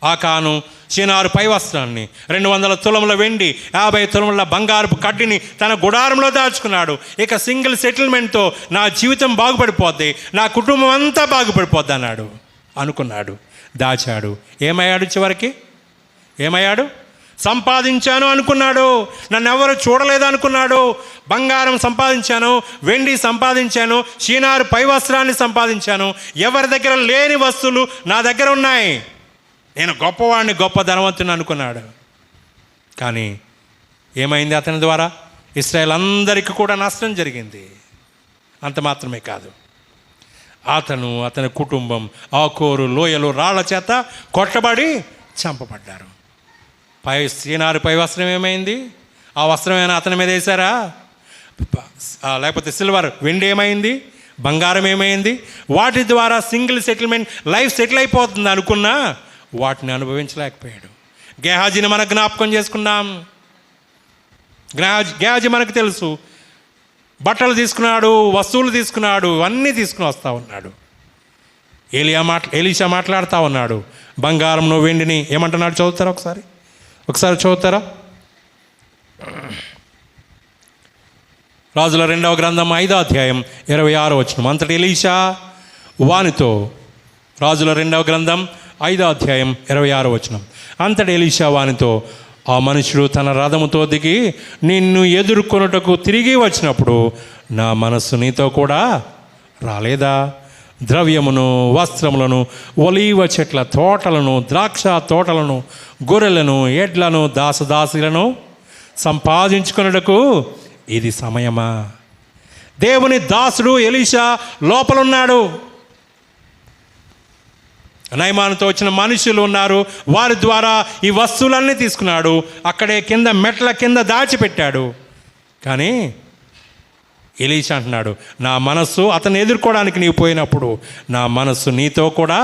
ఆకాను షినారు పై వస్త్రాన్ని, 200 తులముల వెండి, 50 తులముల బంగారపు కడ్డిని తన గుడారంలో దాచుకున్నాడు. ఇక సింగిల్ సెటిల్మెంట్తో నా జీవితం బాగుపడిపోద్ది, నా కుటుంబం అంతా బాగుపడిపోద్ది అన్నాడు, అనుకున్నాడు, దాచాడు. ఏమయ్యాడు? చివరికి ఏమయ్యాడు? సంపాదించాను అనుకున్నాడు, నన్ను ఎవరు చూడలేదు అనుకున్నాడు. బంగారం సంపాదించాను, వెండి సంపాదించాను, షీనారు పై వస్త్రాన్ని సంపాదించాను, ఎవరి దగ్గర లేని వస్తువులు నా దగ్గర ఉన్నాయి, నేను గొప్పవాడిని, గొప్ప ధనవంతుని అనుకున్నాడు. కానీ ఏమైంది? అతని ద్వారా ఇశ్రాయేల్ అందరికీ కూడా నష్టం జరిగింది. అంత మాత్రమే కాదు, అతని కుటుంబం ఆకోరు లోయలు రాళ్ల చేత కొట్టబడి చంపబడ్డారు. షీనారు పై వస్త్రం ఏమైంది? ఆ వస్త్రం ఏమైనా అతని మీద వేశారా? లేకపోతే సిల్వర్, వెండి ఏమైంది? బంగారం ఏమైంది? వాటి ద్వారా సింగిల్ సెటిల్మెంట్, లైఫ్ సెటిల్ అయిపోతుంది అనుకున్నా వాటిని అనుభవించలేకపోయాడు. గేహాజీని మనం జ్ఞాపకం చేసుకున్నాం. గేహాజీ మనకు తెలుసు, బట్టలు తీసుకున్నాడు, వస్తువులు తీసుకున్నాడు, అన్నీ తీసుకుని వస్తూ ఉన్నాడు. ఎలీషా మాట్లాడుతూ ఉన్నాడు, బంగారంను వెండిని ఏమంటున్నాడు చదువుతారా? ఒకసారి చదువుతారా? రాజుల 2వ గ్రంథం 5వ అధ్యాయం 26వ వచనం. అంతటి ఎలీషా వానితో, రాజుల 2వ గ్రంథం 5వ అధ్యాయం 26వ వచనం. అంతటి ఎలీషా వానితో, ఆ మనుషుడు తన రథముతో దిగి నిన్ను ఎదుర్కొనుటకు తిరిగి వచ్చినప్పుడు నా మనస్సు నీతో కూడా రాలేదా? ద్రవ్యమును, వస్త్రములను, ఒలీవ చెట్ల తోటలను, ద్రాక్ష తోటలను, గొర్రెలను, ఎడ్లను, దాసదాసులను సంపాదించుకొనుటకు ఇది సమయమా? దేవుని దాసుడు ఎలీషా లోపలున్నాడు. నయమానుతో వచ్చిన మనుషులు ఉన్నారు, వారి ద్వారా ఈ వస్తువులన్నీ తీసుకున్నాడు, అక్కడే కింద మెట్ల కింద దాచిపెట్టాడు. కానీ ఎలీషా అంటున్నాడు, నా మనస్సు అతన్ని ఎదుర్కోవడానికి నీవు పోయినప్పుడు నా మనస్సు నీతో కూడా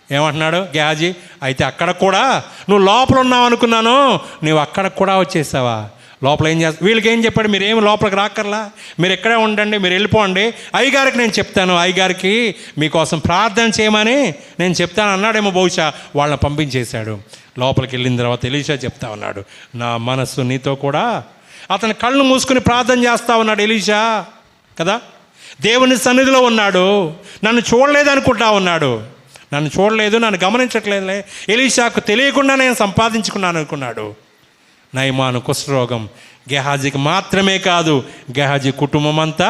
ఏమంటున్నాడు గేహాజీ? అయితే అక్కడ కూడా నువ్వు లోపల ఉన్నావు అనుకున్నాను, నువ్వు అక్కడ కూడా వచ్చేసావా? లోపల ఏం చేస్తా? వీళ్ళకి ఏం చెప్పాడు? మీరేమి లోపలికి రాక్కర్లా, మీరు ఎక్కడే ఉండండి, మీరు వెళ్ళిపోండి, అయ్యగారికి నేను చెప్తాను, అయ్యగారికి మీకోసం ప్రార్థన చేయమని నేను చెప్తాను అన్నాడేమో బహుశా. వాళ్ళని పంపించేశాడు. లోపలికి వెళ్ళిన తర్వాత ఎలీషా చెప్తా ఉన్నాడు, నా మనస్సు నీతో కూడా. అతని కళ్ళు మూసుకుని ప్రార్థన చేస్తా ఉన్నాడు ఎలీషా కదా. దేవుని సన్నిధిలో ఉన్నాడు, నన్ను చూడలేదు అనుకుంటా ఉన్నాడు, నన్ను చూడలేదు, నన్ను గమనించట్లేదులే, ఎలీషాకు తెలియకుండా నేను సంపాదించుకున్నాను అనుకున్నాడు. నయమాను కుష్ఠరోగం గేహాజీకి మాత్రమే కాదు, గేహాజీ కుటుంబం అంతా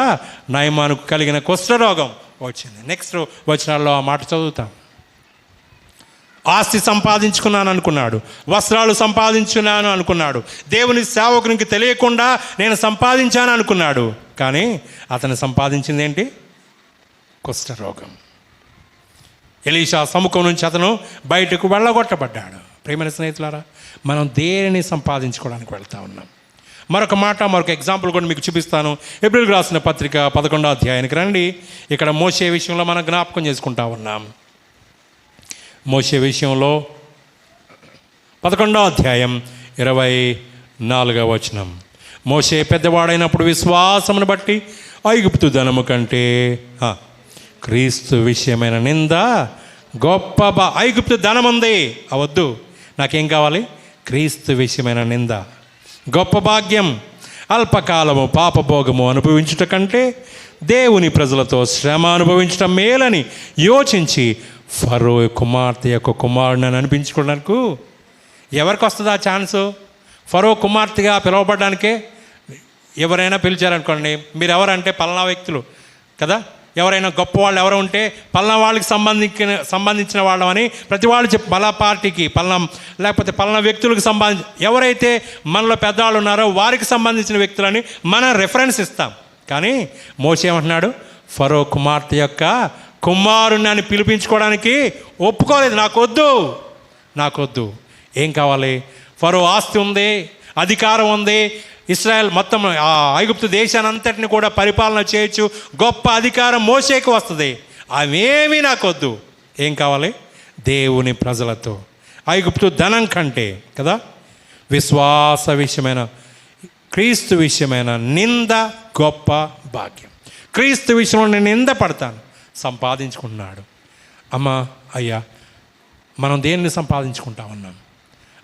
నయమానుకు కలిగిన కుష్ఠరోగం వచ్చింది. నెక్స్ట్ వచనాల్లో ఆ మాట చదువుతాం. ఆస్తి సంపాదించుకున్నాను అనుకున్నాడు, వస్త్రాలు సంపాదించున్నాను అనుకున్నాడు, దేవుని సేవకునికి తెలియకుండా నేను సంపాదించాను అనుకున్నాడు. కానీ అతను సంపాదించింది ఏంటి? కుష్ఠరోగం. ఎలీషా సముఖం నుంచి అతను బయటకు వెళ్ళగొట్టబడ్డాడు. ప్రియమైన స్నేహితులారా, మనం దేనిని సంపాదించుకోవడానికి వెళ్తా ఉన్నాం? మరొక ఎగ్జాంపుల్ కూడా మీకు చూపిస్తాను. ఏప్రిల్కి రాసిన పత్రిక 11వ అధ్యాయానికి రండి. ఇక్కడ మోషే విషయంలో మనం జ్ఞాపకం చేసుకుంటా ఉన్నాం. మోషే విషయంలో 11వ అధ్యాయం 24వ వచనం. మోషే పెద్దవాడైనప్పుడు విశ్వాసమును బట్టి ఐగుప్తు ధనము కంటే క్రీస్తు విషయమైన నింద గొప్ప ఐగుప్తు ధనం ఉంది, అవద్దు, నాకేం కావాలి? క్రీస్తు విషయమైన నింద గొప్ప భాగ్యం. అల్పకాలము పాపభోగము అనుభవించుట కంటే దేవుని ప్రజలతో శ్రమ అనుభవించటం మేలని యోచించి ఫరో కుమార్తె యొక్క కుమారుని అనిపించుకోవడానికి ఎవరికి వస్తుంది ఆ ఛాన్సు? ఫరో కుమార్తెగా పిలువబడడానికే. ఎవరైనా పిలిచారనుకోండి, మీరు ఎవరంటే పలానా వ్యక్తులు కదా, ఎవరైనా గొప్పవాళ్ళు ఎవరు ఉంటే పలానా వాళ్ళకి సంబంధించిన వాళ్ళమని ప్రతి వాళ్ళు పలానా పార్టీకి లేకపోతే పలానా వ్యక్తులకు ఎవరైతే మనలో పెద్దవాళ్ళు ఉన్నారో వారికి సంబంధించిన వ్యక్తులని మనం రెఫరెన్స్ ఇస్తాం. కానీ మోషే ఏమంటున్నాడు? ఫరో కుమార్తె యొక్క కుమారుని అని పిలిపించుకోవడానికి ఒప్పుకోలేదు. నాకొద్దు. ఏం కావాలి? ఫరో ఆస్తి ఉంది, అధికారం ఉంది, ఇశ్రాయేల్ మొత్తం ఐగుప్తు దేశాన్ని అంతటిని కూడా పరిపాలన చేయొచ్చు, గొప్ప అధికారం మోషేకి వస్తుంది. అవేమీ నాకొద్దు. ఏం కావాలి? దేవుని ప్రజలతో ఐగుప్తు ధనం కంటే కదా విశ్వాస విషయమైన క్రీస్తు విషయమైన నింద గొప్ప భాగ్యం. క్రీస్తు విషయంలో నేను నింద పడతాను. సంపాదించుకుంటున్నాడు. అమ్మా అయ్యా, మనం దేన్ని సంపాదించుకుంటా ఉన్నాం?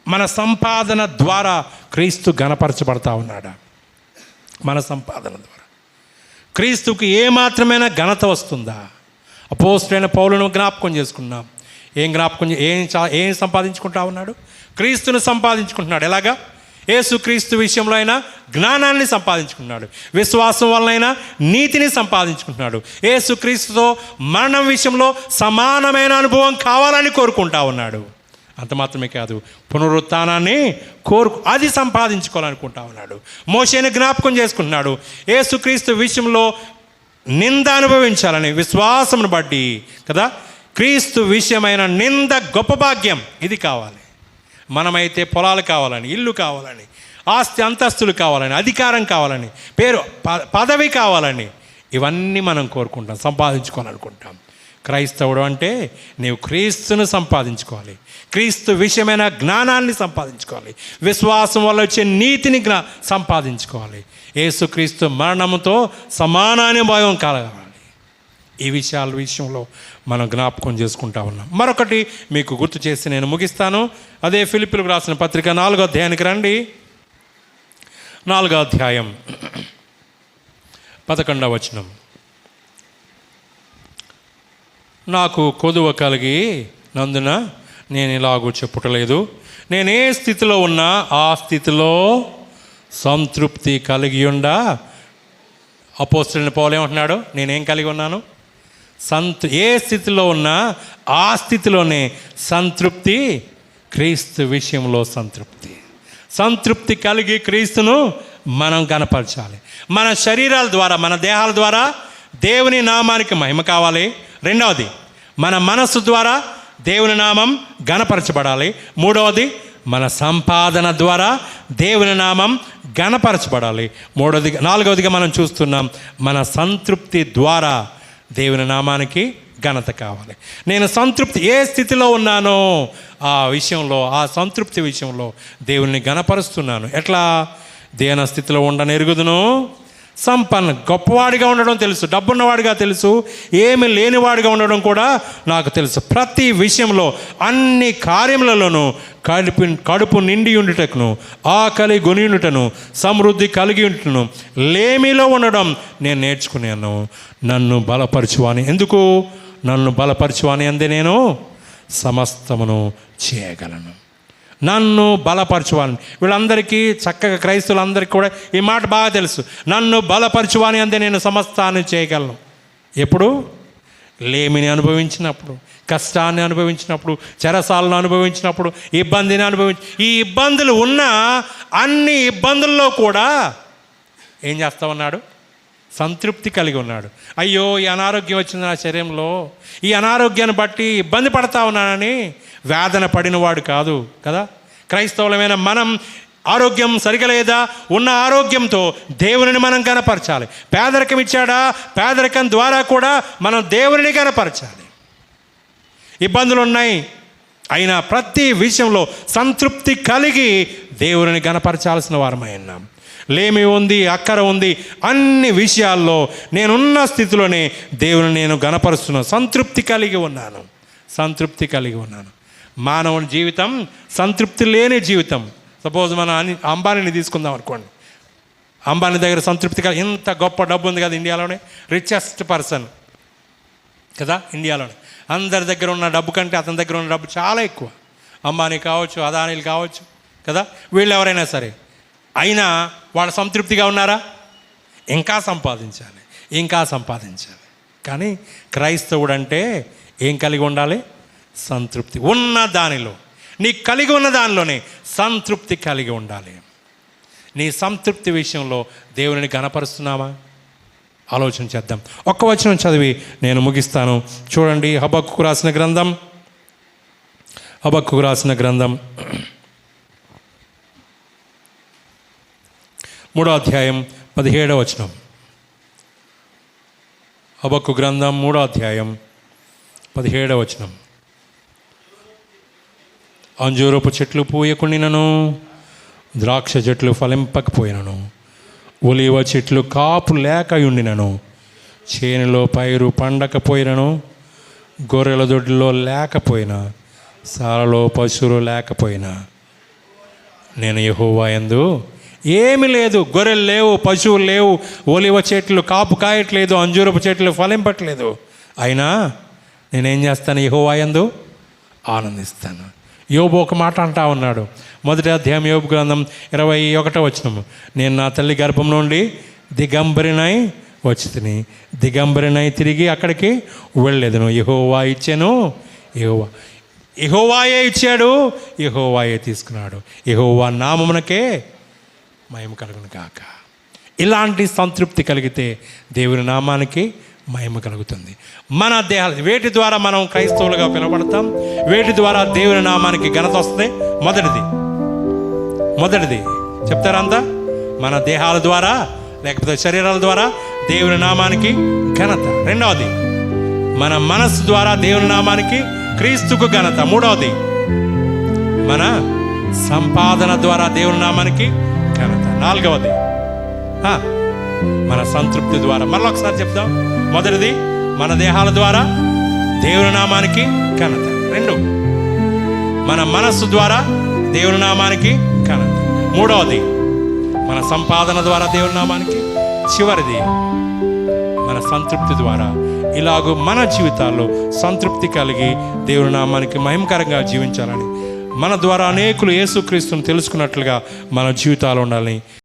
మన సంపాదన ద్వారా క్రీస్తు ఘనపరచబడతా ఉన్నాడా? మన సంపాదన ద్వారా క్రీస్తుకు ఏమాత్రమైనా ఘనత వస్తుందా? అపోస్తలుడైన పౌలును జ్ఞాపకం చేసుకున్నాం. ఏం సంపాదించుకుంటా ఉన్నాడు? క్రీస్తును సంపాదించుకుంటున్నాడు. ఎలాగా? యేసుక్రీస్తు విషయంలో అయినా జ్ఞానాన్ని సంపాదించుకున్నాడు, విశ్వాసం వలనైనా నీతిని సంపాదించుకుంటున్నాడు. యేసుక్రీస్తుతో మరణం విషయంలో సమానమైన అనుభవం కావాలని కోరుకుంటా ఉన్నాడు. అంత మాత్రమే కాదు, పునరుత్థానాన్ని అది సంపాదించుకోవాలనుకుంటా ఉన్నాడు. మోషేని జ్ఞాపకం చేసుకుంటున్నాడు. యేసుక్రీస్తు విషయంలో నింద అనుభవించాలని విశ్వాసమును బట్టి కదా, క్రీస్తు విషయమైన నింద గొప్ప భాగ్యం. ఇది కావాలి. మనమైతే పొలాలు కావాలని, ఇల్లు కావాలని, ఆస్తి అంతస్తులు కావాలని, అధికారం కావాలని, పేరు పదవి కావాలని, ఇవన్నీ మనం కోరుకుంటాం, సంపాదించుకోవాలనుకుంటాం. క్రైస్తవుడు అంటే నీవు క్రీస్తును సంపాదించుకోవాలి, క్రీస్తు విషయమైన జ్ఞానాన్ని సంపాదించుకోవాలి, విశ్వాసం వల్ల వచ్చే నీతిని సంపాదించుకోవాలి, యేసుక్రీస్తు మరణంతో సమానానుభవం కలగాలి. ఈ విషయంలో మనం జ్ఞాపకం చేసుకుంటా ఉన్నాం. మరొకటి మీకు గుర్తు చేసి నేను ముగిస్తాను. అదే ఫిలిప్పీలకు రాసిన పత్రిక 4వ అధ్యాయానికి రండి. 4వ అధ్యాయం 11వ వచనం. నాకు కొదువ కలిగి నందున నేను ఇలాగూ చెప్పుటలేదు, నేను ఏ స్థితిలో ఉన్నా ఆ స్థితిలో సంతృప్తి కలిగి ఉండా. అపోస్తలుడైన పౌలు ఏమంటున్నాడు? నేనేం కలిగి ఉన్నాను? ఏ స్థితిలో ఉన్నా ఆ స్థితిలోనే సంతృప్తి, క్రీస్తు విషయంలో సంతృప్తి కలిగి క్రీస్తును మనం కనపరచాలి. మన శరీరాల ద్వారా, మన దేహాల ద్వారా దేవుని నామానికి మహిమ కావాలి. రెండవది, మన మనస్సు ద్వారా దేవుని నామం గణపరచబడాలి. మూడవది, మన సంపాదన ద్వారా దేవుని నామం గణపరచబడాలి. నాలుగవదిగా మనం చూస్తున్నాం, మన సంతృప్తి ద్వారా దేవుని నామానికి ఘనత కావాలి. నేను సంతృప్తి ఏ స్థితిలో ఉన్నానో ఆ సంతృప్తి విషయంలో దేవుని గణపరుస్తున్నాను. ఎట్లా? దేన స్థితిలో ఉండనెరుగుదును. సంపన్న, గొప్పవాడిగా ఉండడం తెలుసు, డబ్బున్నవాడిగా తెలుసు, ఏమి లేనివాడిగా ఉండడం కూడా నాకు తెలుసు. ప్రతి విషయంలో, అన్ని కార్యములలోనూ కడుపు నిండి ఉండుటకును, ఆకలి గొనియుటను, సమృద్ధి కలిగి ఉంటును, లేమిలో ఉండడం నేను నేర్చుకున్నాను. నన్ను బలపరచువాని ఎందుకు? నన్ను బలపరచువాని అందే నేను సమస్తమును చేయగలను. నన్ను బలపరచువాని, వీళ్ళందరికీ చక్కగా క్రైస్తవులందరికీ కూడా ఈ మాట బాగా తెలుసు. నన్ను బలపరచువాని అందే నేను సమస్తాన్ని చేయగలను. ఎప్పుడు? లేమిని అనుభవించినప్పుడు, కష్టాన్ని అనుభవించినప్పుడు, చెరసాలను అనుభవించినప్పుడు, ఇబ్బందిని ఈ ఇబ్బందులు ఉన్న అన్ని ఇబ్బందుల్లో కూడా ఏం చేస్తా ఉన్నాడు? సంతృప్తి కలిగి ఉన్నాడు. అయ్యో, ఈ అనారోగ్యం వచ్చింది నా శరీరంలో, ఈ అనారోగ్యాన్ని బట్టి ఇబ్బంది పడతా ఉన్నానని వేదన పడినవాడు కాదు కదా. క్రైస్తవులమైన మనం ఆరోగ్యం సరిగా లేదా? ఉన్న ఆరోగ్యంతో దేవునిని మనం కనపరచాలి. పేదరికం ఇచ్చాడా? పేదరికం ద్వారా కూడా మనం దేవునిని కనపరచాలి. ఇబ్బందులు ఉన్నాయి, అయినా ప్రతి విషయంలో సంతృప్తి కలిగి దేవునిని కనపరచాల్సిన వారమై ఉన్నాం. లేమి ఉంది, అక్కర ఉంది, అన్ని విషయాల్లో నేనున్న స్థితిలోనే దేవుని నేను గణపరుస్తున్నాను. సంతృప్తి కలిగి ఉన్నాను. మానవుని జీవితం సంతృప్తి లేని జీవితం. సపోజ్ మనం అంబానీని తీసుకుందాం అనుకోండి. అంబానీ దగ్గర సంతృప్తి కలిగి, ఇంత గొప్ప డబ్బు ఉంది కదా ఇండియాలోనే, రిచెస్ట్ పర్సన్ కదా ఇండియాలోనే. అందరి దగ్గర ఉన్న డబ్బు కంటే అతని దగ్గర ఉన్న డబ్బు చాలా ఎక్కువ. అంబానీ కావచ్చు, అదానీలు కావచ్చు కదా, వీళ్ళు ఎవరైనా సరే. అయినా వాళ్ళు సంతృప్తిగా ఉన్నారా? ఇంకా సంపాదించాలి. కానీ క్రైస్తవుడు అంటే ఏం కలిగి ఉండాలి? సంతృప్తి. ఉన్న దానిలో, నీ కలిగి ఉన్న దానిలోనే సంతృప్తి కలిగి ఉండాలి. నీ సంతృప్తి విషయంలో దేవుని గణపరుస్తున్నామా? ఆలోచన చేద్దాం. ఒక్క వచనం చదివి నేను ముగిస్తాను. చూడండి, హబక్కూకు రాసిన గ్రంథం 3వ అధ్యాయం 17వ వచనం. హబక్కూకు గ్రంథం 3వ అధ్యాయం 17వ వచనం. అంజూరపు చెట్లు పూయకుండినను, ద్రాక్ష చెట్లు ఫలింపకపోయినను, ఒలివ చెట్లు కాపు లేకయుండినను, చేనులో పైరు పండకపోయినను, గొర్రెల దొడ్లో లేకపోయినా, సాలలో పశువులు లేకపోయినా, నేను యెహోవా యందు ఏమి లేదు. గొర్రెలు లేవు, పశువులు లేవు, ఒలివ చెట్లు కాపు కాయట్లేదు, అంజూరపు చెట్లు ఫలింపట్లేదు, అయినా నేనేం చేస్తాను? యెహోవా యందు ఆనందిస్తాను. యోబు ఒక మాట అంటా ఉన్నాడు. 1వ అధ్యాయం యోబు గ్రంథం 21వ వచనం. నేను నా తల్లి గర్భం నుండి దిగంబరినై వచ్చితిని, దిగంబరినై తిరిగి అక్కడికి వెళ్ళేదను. యెహోవా ఇచ్చాను, యెహోవాయే ఇచ్చాడు, యెహోవాయే తీసుకున్నాడు. యెహోవా నామమునకే మహిమ కలుగును గాక. ఇలాంటి సంతృప్తి కలిగితే దేవుని నామానికి మహిమ కలుగుతుంది. మన దేహాలు, వేటి ద్వారా మనం క్రైస్తవులుగా పిలువబడతాం, వేటి ద్వారా దేవుని నామానికి ఘనత వస్తుంది? మొదటిది చెప్తారంతా, మన దేహాల ద్వారా లేకపోతే శరీరాల ద్వారా దేవుని నామానికి ఘనత. రెండవది, మన మనస్సు ద్వారా దేవుని నామానికి, క్రీస్తుకు ఘనత. మూడవది, మన సంపాదన ద్వారా దేవుని నామానికి ఘనత. నాలుగవది, మన సంతృప్తి ద్వారా. మళ్ళీ ఒకసారి చెప్దాం. మొదటిది, మన దేహాల ద్వారా దేవుని నామానికి ఘనత. రెండు, మన మనస్సు ద్వారా దేవుని నామానికి ఘనత. మూడవది, మన సంపాదన ద్వారా దేవుని నామానికి. చివరిది, మన సంతృప్తి ద్వారా. ఇలాగూ మన జీవితాల్లో సంతృప్తి కలిగి దేవుని నామానికి మహిమకరంగా జీవించాలని, మన ద్వారా అనేకులు యేసుక్రీస్తును తెలుసుకున్నట్లుగా మన జీవితాలు ఉండాలని